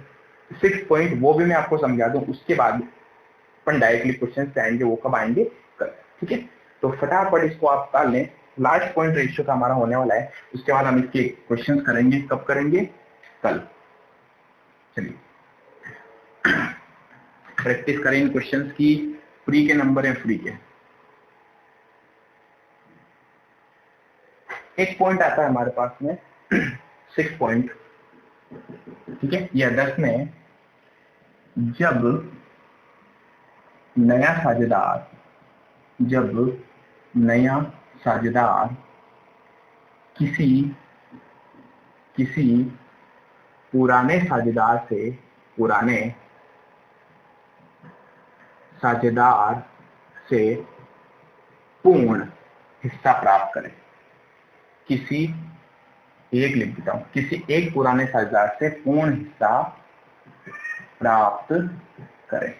6 पॉइंट, वो भी मैं आपको समझा दूं, उसके बाद अपन डायरेक्टली क्वेश्चन पे आएंगे, वो कब आएंगे, कल, ठीक है। तो फटाफट इसको आप कर लें, लास्ट पॉइंट रेशियो का हमारा होने वाला है, उसके बाद हम इसके क्वेश्चन करेंगे, कब करेंगे, कल। चलिए प्रैक्टिस करेंगे क्वेश्चंस की, फ्री के नंबर है, फ्री के। एक पॉइंट आता है हमारे पास में 6 पॉइंट, ठीक है, या 10 में, जब नया साझेदार किसी पुराने साझेदार से पूर्ण हिस्सा प्राप्त करे, किसी एक पुराने साझेदार से पूर्ण हिस्सा प्राप्त करें,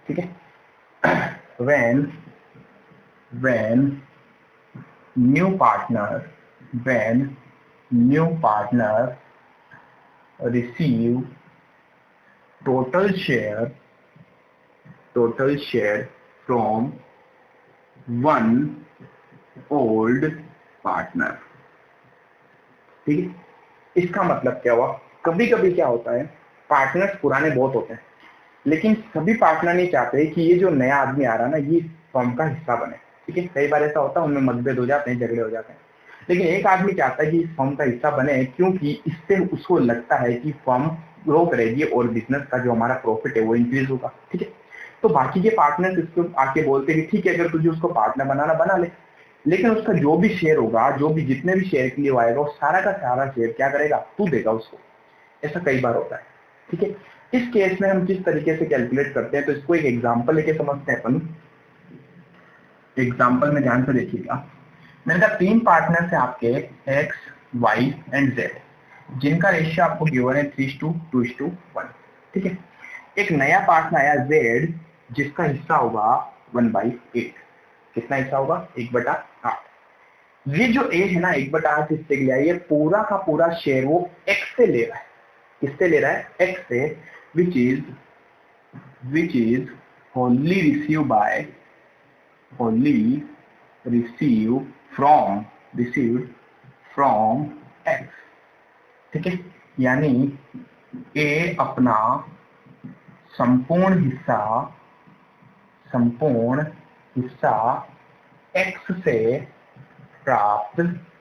ठीक है। when new partner receive total share from one old partner, ठीक है। इसका मतलब क्या हुआ, कभी कभी क्या होता है, पार्टनर्स पुराने बहुत होते हैं, लेकिन सभी पार्टनर नहीं चाहते कि ये जो नया आदमी आ रहा है ना ये फर्म का हिस्सा बने, ठीक है। कई बार ऐसा होता है, उनमें मतभेद हो जाते हैं, झगड़े हो जाते हैं, लेकिन एक आदमी चाहता है कि इस फर्म का हिस्सा बने, क्योंकि इससे उसको लगता है कि फर्म ग्रो करेगी और बिजनेस का जो हमारा प्रॉफिट है वो इंक्रीज होगा, ठीक है। तो बाकी के पार्टनर्स इसको आके बोलते हैं ठीक है, अगर तुझे उसको पार्टनर बनाना बना ले, लेकिन उसका जो भी शेयर होगा, जो भी जितने भी शेयर के लिए आएगा, वो सारा का सारा शेयर क्या करेगा, तू देगा उसको। ऐसा कई बार होता है, ठीक है। इस केस में हम किस तरीके से कैलकुलेट करते हैं, तो इसको एक एग्जांपल लेके समझते हैं अपन। एग्जांपल में ध्यान से देखिएगा, मैंने कहा 3 पार्टनर्स है आपके एक्स, वाई एंड जेड, जिनका रेशियो आपको गिवन है 3:2:1, ठीक है। एक नया पार्टनर आया जेड, जिसका हिस्सा होगा 1/8, कितना हिस्सा होगा, 1/8। ये जो ए है ना 1/8 हिस्से के लिए, ये पूरा का पूरा शेयर वो एक्स से ले रहा है, किससे ले रहा है, एक्स से, which is only received from x, ठीक है। यानी ए अपना संपूर्ण हिस्सा x से प्राप्त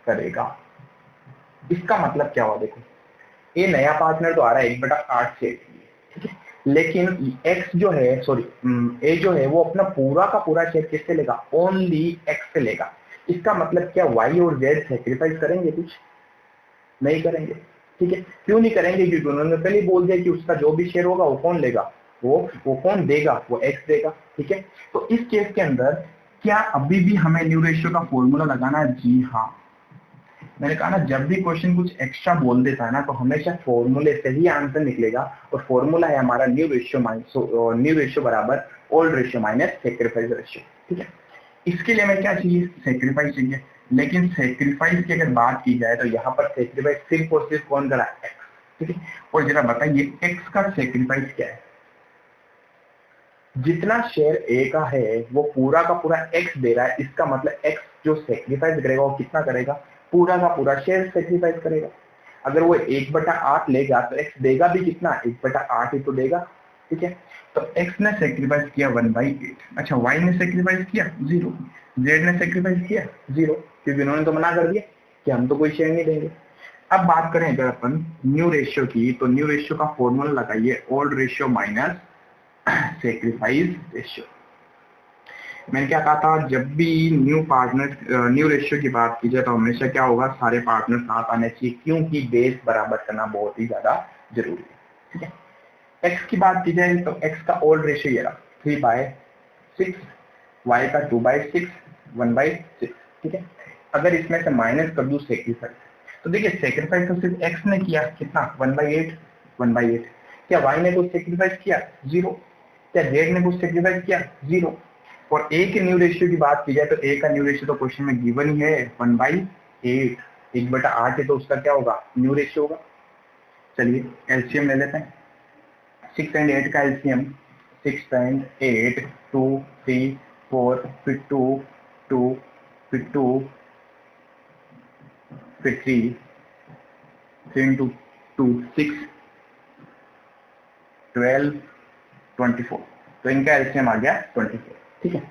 करेगा, इसका मतलब क्या हुआ देखो, ये नया पार्टनर तो आ रहा है 1/8 से, ठीक है, लेकिन x जो है सॉरी a जो है वो अपना पूरा का पूरा शेयर किससे लेगा, ओनली x से लेगा। इसका मतलब क्या y और z सेक्रीफाइस करेंगे, कुछ नहीं करेंगे, ठीक है। क्यों नहीं करेंगे, क्योंकि उन्होंने पहले ही बोल दिया कि उसका जो भी शेयर होगा वो कौन लेगा, वो कौन देगा, वो x देगा, ठीक है। तो इस केस के अंदर क्या अभी भी हमें न्यू रेशियो का फॉर्मूला लगाना है? जी हाँ, मैंने कहा ना जब भी क्वेश्चन कुछ एक्स्ट्रा बोल देता है ना तो हमेशा फॉर्मूले से ही आंसर निकलेगा, और फॉर्मूला है हमारा न्यू रेशियो बराबर old ratio minus sacrifice ratio, ठीक है। इसके लिए हमें क्या चाहिए, सेक्रीफाइस चाहिए, लेकिन सेक्रीफाइस की अगर बात की जाए तो यहाँ पर सेक्रीफाइस सिर्फ और सिर्फ कौन करा, एक्स, ठीक है। और जरा बताइए एक्स का सेक्रीफाइस क्या है, जितना शेयर ए का है वो पूरा का पूरा एक्स दे रहा है, इसका मतलब एक्स जो सेक्रीफाइस करेगा वो कितना करेगा, पूरा का पूरा शेयर सेक्रीफाइस करेगा। अगर वो 1/8 लेगा तो एक्स देगा भी कितना, 1/8 ही तो देगा, ठीक है। तो एक्स ने सेक्रीफाइस किया 1/8, अच्छा वाई ने सेक्रीफाइस किया 0, जेड ने सेक्रीफाइस किया 0, क्योंकि उन्होंने तो मना कर दिया कि हम तो कोई शेयर नहीं देंगे। अब बात करें अगर अपन न्यू रेशियो की, तो न्यू रेशियो का फॉर्मूला लगाइए old ratio minus sacrifice ratio. मैंने क्या कहा था, जब भी न्यू रेशियो की बात की जाए तो हमेशा क्या होगा, सारे पार्टनर साथ आने चाहिए, क्योंकि बेस बराबर करना बहुत ही ज्यादा जरूरी है, ठीक है। एक्स की बात की जाए तो एक्स का ओल्ड रेशियो ये रहा 3/6, वाई का 2/6, 1/6, ठीक है। अगर इसमें से माइनस कर दूं सेक्रीफाइस, तो देखिए सेक्रीफाइस तो सिर्फ एक्स ने किया, कितना 1/8, क्या वाई ने कुछ सेक्रीफाइस किया 0, क्या जेड ने कुछ सेक्रीफाइस किया 0। और ए के न्यू रेशियो की बात की जाए तो ए का न्यू रेशियो तो क्वेश्चन में गिवन ही है 1/8, 1/8 है तो उसका क्या होगा, न्यू रेशियो होगा। चलिए एलसीएम ले लेते हैं, 6 एंड 8 का एलसीएम, 6 एंड 8, 2 3 4, फिर 2 2, फिर 2, फिर 3, 3 इंटू 2 6, 12, 24, तो इनका एलसीएम आ गया 24, ठीक है।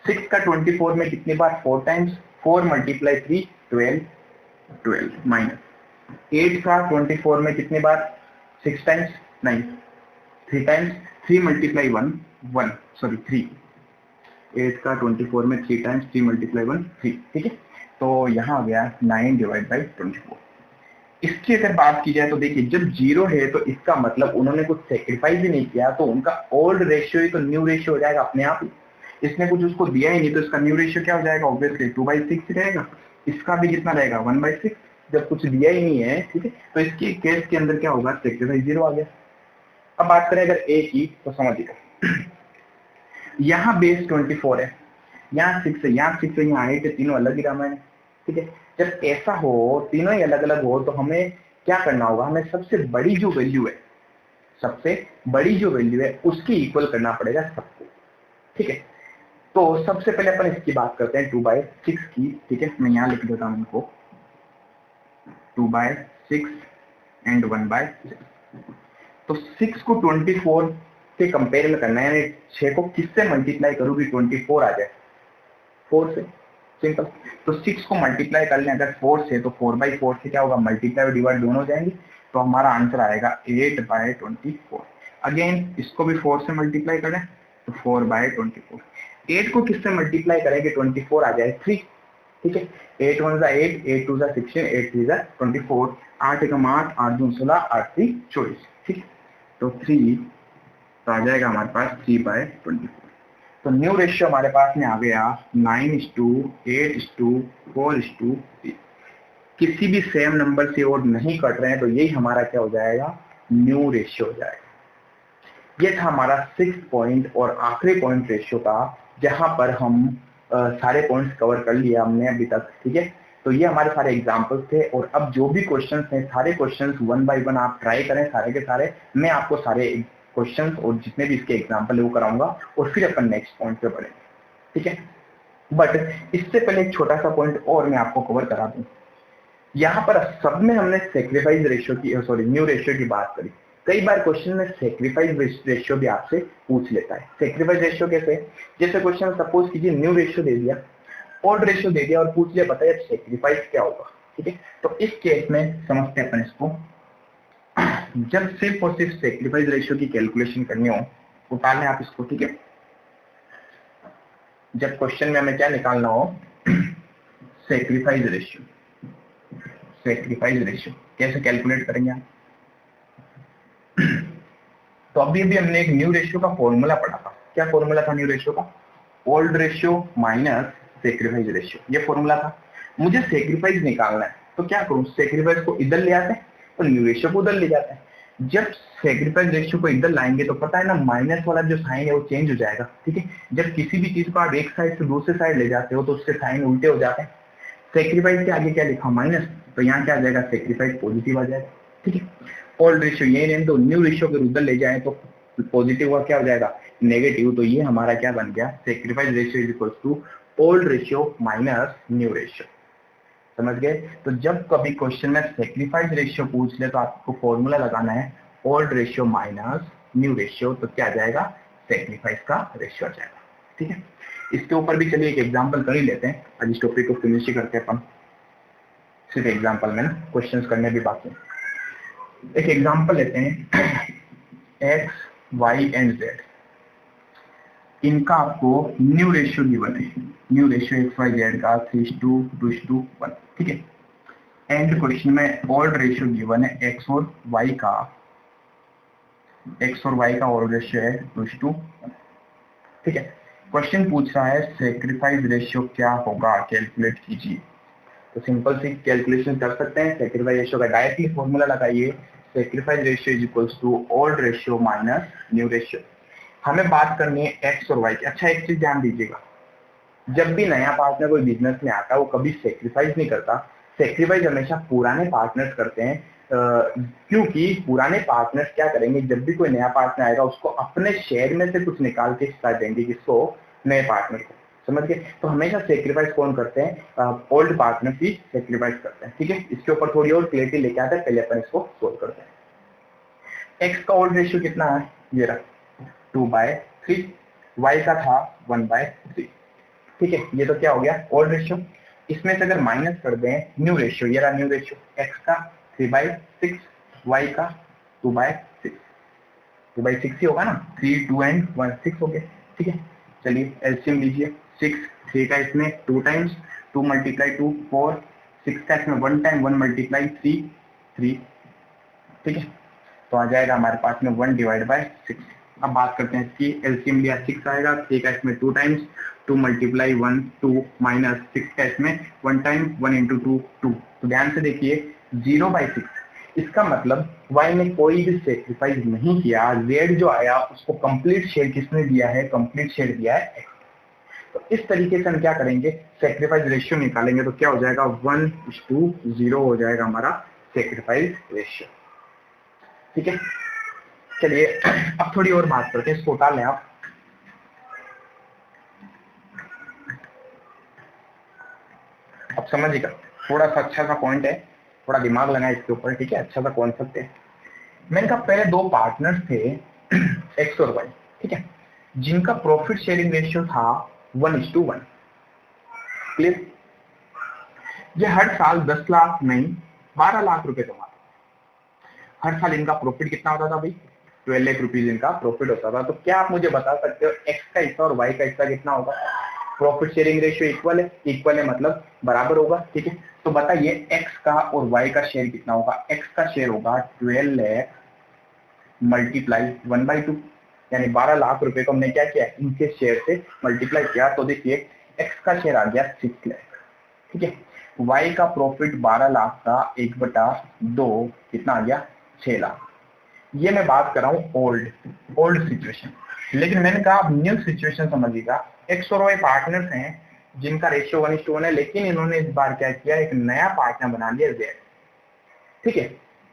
6 का 24 में कितनी बार, 4 टाइम्स, 4 मल्टीप्लाई 3 12, 12 माइनस 8 का 24 में कितनी बार, 6 टाइम्स, नहीं 3 टाइम्स, 3 मल्टीप्लाई 1 1, सॉरी 3, 8 का 24 में 3 टाइम्स, 3 मल्टीप्लाई 1 3, ठीक है। तो यहाँ आ गया 9/24। इसकी अगर बात की जाए तो देखिए जब 0 है तो इसका मतलब उन्होंने कुछ सेक्रीफाइस ही नहीं किया, तो उनका ओल्ड रेशियो ही तो न्यू रेशियो हो जाएगा अपने आप ही। इसने कुछ उसको दिया ही नहीं तो इसका न्यू रेशियो क्या हो जाएगा, ऑब्वियसली 2/6 रहेगा। इसका भी कितना रहेगा 1/6, जब कुछ दिया ही नहीं है, ठीक है। तो इसके केस के अंदर क्या होगा, सेक्रीफाइस 0 आ गया। अब बात करें अगर ए की तो समझिएगा, यहाँ बेस 24 है, यहाँ 6 है, यहाँ 6 है, यहाँ 8 है, तीनों अलग ही रामायण है, ठीक है। जब ऐसा हो, तीनों ही अलग अलग हो, तो हमें क्या करना होगा, हमें सबसे बड़ी जो वैल्यू है उसकी इक्वल करना पड़ेगा सबको, ठीक है। तो सबसे पहले अपन इसकी बात करते हैं 2/6 की, ठीक है। मैं यहाँ लिख देता हूँ इनको 2/6 एंड 1/6। तो 6 को 24 के कंपेयर में करना है, यानी 6 को किससे मल्टीप्लाई करूंगी 24 आ जाए, 4 से, सिंपल। तो 6 को मल्टीप्लाई कर लें अगर 4 से, तो 4/4 से क्या होगा, मल्टीप्लाई और डिवाइड दोनों हो जाएंगे, तो हमारा आंसर आएगा 8/24। अगेन इसको भी 4 से मल्टीप्लाई करें तो 4/24। 8 को किससे मल्टीप्लाई करेंगे, 24 आ जाए 3, ठीक है। 8 1 जा 8, 8 2 जा 16, 8 3 जा 24, 8 एकम 8, 8 2 16, 8 3 24, ठीक है। तो 3 तो आ जाएगा हमारे पास 3/24। तो न्यू रेशियो हमारे पास में आ गया 9:8:4:3। किसी भी सेम नंबर से और नहीं कट रहे हैं तो यही हमारा क्या हो जाएगा, न्यू रेशियो हो जाएगा। ये था हमारा 6 पॉइंट और आखिरी पॉइंट रेशियो का, जहां पर हम सारे पॉइंट्स कवर कर लिया हमने अभी तक, ठीक है। तो ये हमारे सारे एग्जाम्पल्स थे, और अब जो भी क्वेश्चंस हैं सारे क्वेश्चंस 1 बाय 1 आप ट्राई करें, सारे के सारे मैं आपको सारे क्वेश्चंस और जितने भी इसके एग्जाम्पल है वो कराऊंगा, और फिर अपन नेक्स्ट पॉइंट पे बढ़ेंगे, ठीक है। बट इससे पहले एक छोटा सा पॉइंट और मैं आपको कवर करा दूं। यहाँ पर सब में हमने सेक्रीफाइस रेशियो की, सॉरी न्यू रेशियो की बात करी। कई बार क्वेश्चन में सेक्रीफाइस रेशियो भी आपसे पूछ लेता है। सेक्रीफाइस रेशियो कैसे, जैसे क्वेश्चन सपोज कीजिए न्यू रेशियो दे दिया, ओल्ड रेशियो दे दिया और पूछ लिया बताइए सेक्रीफाइस क्या होगा, ठीक है। तो इस केस में समझते हैं अपन इसको, जब सिर्फ और सिर्फ सेक्रीफाइस रेशियो की कैलकुलेशन करनी हो उतार लें आप इसको, ठीक है। जब क्वेश्चन में हमें क्या निकालना हो, सेक्रीफाइस रेशियो, सेक्रीफाइस रेशियो कैसे कैलकुलेट करेंगे आप। तो अभी हमने एक न्यू रेशियो का फॉर्मूला पढ़ा था। क्या फॉर्मूला था न्यू रेशियो का? Old ratio minus sacrifice ratio, ये फॉर्मूला था। मुझे सेक्रीफाइस निकालना है तो क्या करूं, सेक्रीफाइस को इधर ले आते हैं तो न्यू रेशियो को उधर ले जाते हैं। जब सेक्रीफाइस रेशियो को इधर लाएंगे तो पता है ना, माइनस वाला जो साइन है वो चेंज हो जाएगा, ठीक है। जब किसी भी चीज को आप एक साइड से दूसरे साइड ले जाते हो तो उसके साइन उल्टे हो जाते हैं। सेक्रीफाइस के आगे क्या लिखा, माइनस, तो यहाँ क्या आ जाएगा, सेक्रीफाइस पॉजिटिव आ जाएगा, ठीक है। ओल्ड रेशियो ये नहीं तो न्यू रेशियो के उधर ले जाए तो पॉजिटिव और क्या हो जाएगा, नेगेटिव। तो ये हमारा क्या बन गया, sacrifice ratio is equal to old ratio minus new ratio. समझ गए। तो जब कभी क्वेश्चन में सेक्रीफाइस रेशियो पूछ ले तो आपको फॉर्मूला लगाना है old ratio minus new ratio, तो क्या आ जाएगा, सेक्रीफाइस का रेशियो आ जाएगा, ठीक है। इसके ऊपर भी चलिए एक एग्जांपल कर ही लेते हैं, आज इस टॉपिक को फिनिश ही करते हैं अपन। सिर्फ एग्जांपल में ना क्वेश्चंस करने भी बाकी है। एक एग्जांपल लेते हैं, एक्स वाई एंड जेड, इनका आपको न्यू रेशियो गिवन है, new ratio X Y Z का 3:2:1, ठीक है। एंड क्वेश्चन में ओल्ड रेशियो गिवन है एक्स और वाई का, ओल्ड रेशियो है 2:1, ठीक है। क्वेश्चन पूछ रहा है सेक्रीफाइस रेशियो क्या होगा, कैलकुलेट कीजिए। तो सिंपल सी कैलकुलेशन कर सकते हैं, सेक्रीफाइस रेशियो का डायरेक्टली फॉर्मूला लगाइए, sacrifice ratio is equals to old ratio minus new ratio. हमें बात करनी है एक्स और वाई की। अच्छा एक चीज ध्यान दीजिएगा, जब भी नया पार्टनर कोई बिजनेस में आता है वो कभी सेक्रीफाइस नहीं करता, सेक्रीफाइस हमेशा पुराने पार्टनर्स करते हैं। क्योंकि पुराने पार्टनर्स क्या करेंगे, जब भी कोई नया पार्टनर आएगा उसको अपने शेयर में से कुछ निकाल के हिस्सा देंगे, किसको, नए पार्टनर को, समझ गए। तो हमेशा सेक्रीफाइस कौन करते हैं, ओल्ड पार्टनर ही सेक्रीफाइस करते हैं, ठीक है। इसके ऊपर थोड़ी और क्लियरिटी लेके आते हैं, पहले अपन इसको सोल्व करते हैं। एक्स का ओल्ड रेशियो कितना है, ये रहा 2/3, वाई का था 1/3, ठीक है। ये तो क्या हो गया, ओल्ड रेशियो। इसमें से अगर माइनस कर दें न्यू रेशियो, ये रहा न्यू रेशियो, एक्स का 3/6, वाई का 2/6, 2/6 ही होगा ना, 3, 2 एंड 1, 6 हो गया, ठीक है। चलिए एलसीएम लीजिए, 6, 3 का इसमें 2 टाइम्स, 2 × 2 4, 6 का इसमें 1 टाइम, 1 × 3 3, ठीक है। तो आ जाएगा हमारे पास में 1/6। अब बात करते हैं इसकी, एलसीएम लिया 6 आएगा, 3 का इसमें 2 टाइम्स, 2 × 1 2 माइनस 6 का इसमें 1 टाइम, 1 × 2 2। तो ध्यान से देखिए 0/6, इसका मतलब y ने कोई भी सेक्रीफाइस नहीं किया, z जो आया उसको कंप्लीट शेयर किसने दिया है, कंप्लीट शेयर दिया है x। तो इस तरीके से हम क्या करेंगे, सेक्रीफाइस रेशियो निकालेंगे तो क्या हो जाएगा, 1:0 हो जाएगा हमारा सेक्रीफाइस रेशियो, ठीक है। चलिए अब थोड़ी और बात करते हैं, इसको उतार लें आप। अब समझिएगा, थोड़ा सा अच्छा सा पॉइंट है, थोड़ा दिमाग लगाएं इसके ऊपर, ठीक है। अच्छा सा कॉन्सेप्ट है। मैंने कहा पहले दो पार्टनर्स थे एक्स और वाई, ठीक है, जिनका प्रॉफिट शेयरिंग रेशियो था 1:1, क्लियर। ये हर साल 10 लाख नहीं 12 लाख रुपए कमाते। हर साल इनका प्रॉफिट कितना होता था भाई, 12 लाख रुपीज इनका प्रॉफिट होता था। तो क्या आप मुझे बता सकते हो एक्स का हिस्सा और वाई का हिस्सा कितना होगा। प्रॉफिट शेयरिंग रेशियो इक्वल है मतलब बराबर होगा, ठीक है। तो बताइए एक्स का और वाई का शेयर कितना होगा। एक्स का शेयर होगा 12 लाख मल्टीप्लाई 1/2, यानी 12 लाख रुपए को हमने क्या किया, इनके शेयर से मल्टीप्लाई किया। तो देखिए एक्स का शेयर आ गया 6 लाख, ठीक है। वाई का प्रॉफिट 12 लाख का 1/2 कितना आ गया, 6 लाख। ये मैं बात कर रहा हूँ ओल्ड सिचुएशन। लेकिन मैंने कहा आप न्यू सिचुएशन समझिएगा। एक्स और वाई पार्टनर्स हैं जिनका रेशियो 1:1 है, लेकिन इन्होंने इस बार क्या किया, एक नया पार्टनर बना लिया जेड, ठीक है।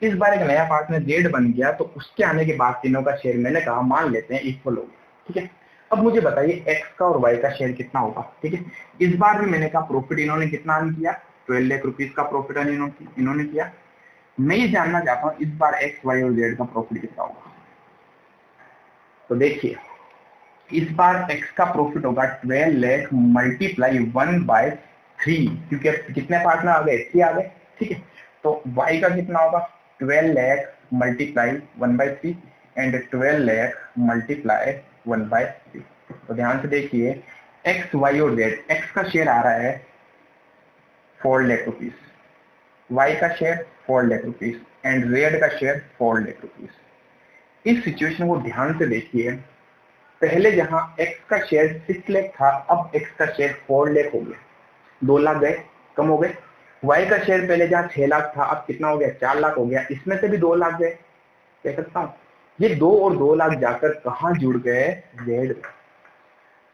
इस बार एक नया पार्टनर जेड बन गया, तो उसके आने के बाद तीनों का शेयर मैंने कहा मान लेते हैं इक्वल होगा, ठीक है। अब मुझे बताइए एक्स का और वाई का शेयर कितना होगा, ठीक है। इस बार भी मैंने कहा प्रॉफिट इन्होंने कितना अर्न किया, 12 लाख रुपीज का प्रॉफिट इन्होंने किया। मैं ये जानना चाहता हूँ इस बार एक्स वाई और जेड का प्रॉफिट कितना होगा। तो देखिए इस बार एक्स का प्रॉफिट होगा 12 लाख मल्टीप्लाई 1/3, क्योंकि कितने पार्टनर आ गए, 3 आ गए, ठीक है। तो y का कितना होगा 12 lakh multiply 1/3 and 12 lakh multiply 1/3। तो ध्यान से देखिए x y और z, x का शेयर आ रहा है 4 लाख रुपीज, y का share 4 lakh rupees and z का शेयर 4 लाख रुपीज। इस सिचुएशन को ध्यान से देखिए, पहले जहां x का शेयर 6 लाख था, अब x का शेयर 4 लाख हो गया, 2 लाख गए, कम हो गए। y का शेयर पहले जहां 6 लाख था, अब कितना हो गया 4 लाख हो गया, इसमें से भी 2 लाख गए। कह सकता हूं ये 2 और 2 लाख जाकर कहां जुड़ गए, z।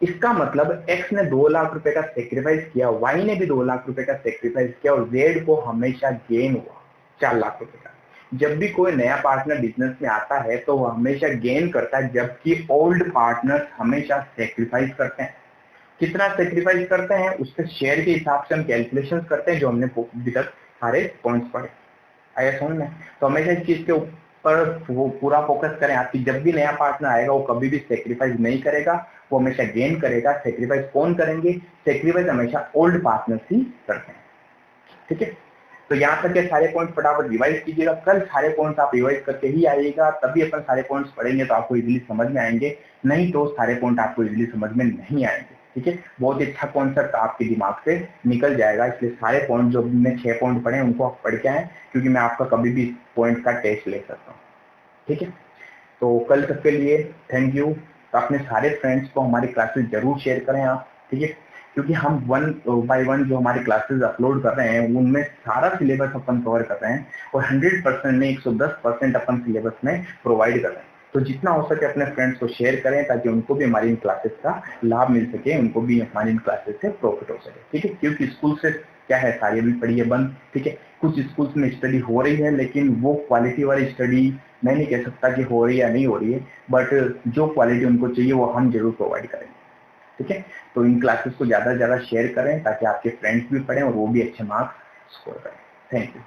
इसका मतलब x ने 2 लाख रुपए का सेक्रीफाइस किया, y ने भी 2 लाख रुपए का सेक्रीफाइस किया और z को हमेशा गेन हुआ 4 लाख रुपए का। जब भी कोई नया पार्टनर बिजनेस में आता है तो वो हमेशा गेन करता है, जबकि ओल्ड पार्टनर्स हमेशा सेक्रीफाइस करते हैं। कितना सेक्रीफाइस करते हैं उसके शेयर के हिसाब से हम कैलकुलेशंस करते हैं, जो हमने अभी तक सारे पॉइंट्स पढ़े। आया समझ में? तो हमेशा इस चीज के ऊपर वो पूरा फोकस करें। आपकी जब भी नया पार्टनर आएगा वो कभी भी सेक्रीफाइस नहीं करेगा, वो हमेशा गेन करेगा। सेक्रीफाइस कौन करेंगे? सेक्रीफाइस हमेशा ओल्ड पार्टनर्स ही करते हैं। ठीक है, तो यहाँ तक के सारे पॉइंट फटाफट रिवाइज कीजिएगा। कल सारे पॉइंट्स आप रिवाइज करके ही आइएगा, तभी अपन सारे पॉइंट्स पढ़ेंगे तो आपको इजीली समझ में आएंगे, नहीं तो सारे पॉइंट आपको इजीली समझ में नहीं आएंगे। ठीक है, बहुत ही अच्छा कॉन्सेप्ट आपके दिमाग से निकल जाएगा, इसलिए सारे पॉइंट जो हमने 6 पॉइंट पढ़े उनको आप पढ़ के आए, क्योंकि मैं आपका कभी भी पॉइंट का टेस्ट ले सकता हूँ। ठीक है, तो कल तक के लिए थैंक यू। तो अपने सारे फ्रेंड्स को हमारी क्लासेस जरूर शेयर करें आप। ठीक है, क्योंकि हम 1 by 1 जो हमारी क्लासेस अपलोड कर रहे हैं उनमें सारा सिलेबस अपन कवर कर रहे हैं और 100% में 110% अपन सिलेबस में प्रोवाइड कर रहे हैं। तो जितना हो सके अपने फ्रेंड्स को शेयर करें ताकि उनको भी हमारी इन क्लासेस का लाभ मिल सके, उनको भी हमारी इन क्लासेस से प्रॉफिट हो सके। ठीक है, क्योंकि स्कूल से क्या है, सारी भी पढ़ी है बंद। ठीक है, कुछ स्कूल्स में स्टडी हो रही है, लेकिन वो क्वालिटी वाली स्टडी मैं नहीं कह सकता कि हो रही है या नहीं हो रही है, बट जो क्वालिटी उनको चाहिए वो हम जरूर प्रोवाइड करेंगे। ठीक है, तो इन क्लासेस को ज्यादा से ज्यादा शेयर करें ताकि आपके फ्रेंड्स भी पढ़ें और वो भी अच्छे मार्क्स स्कोर करें। Thank you.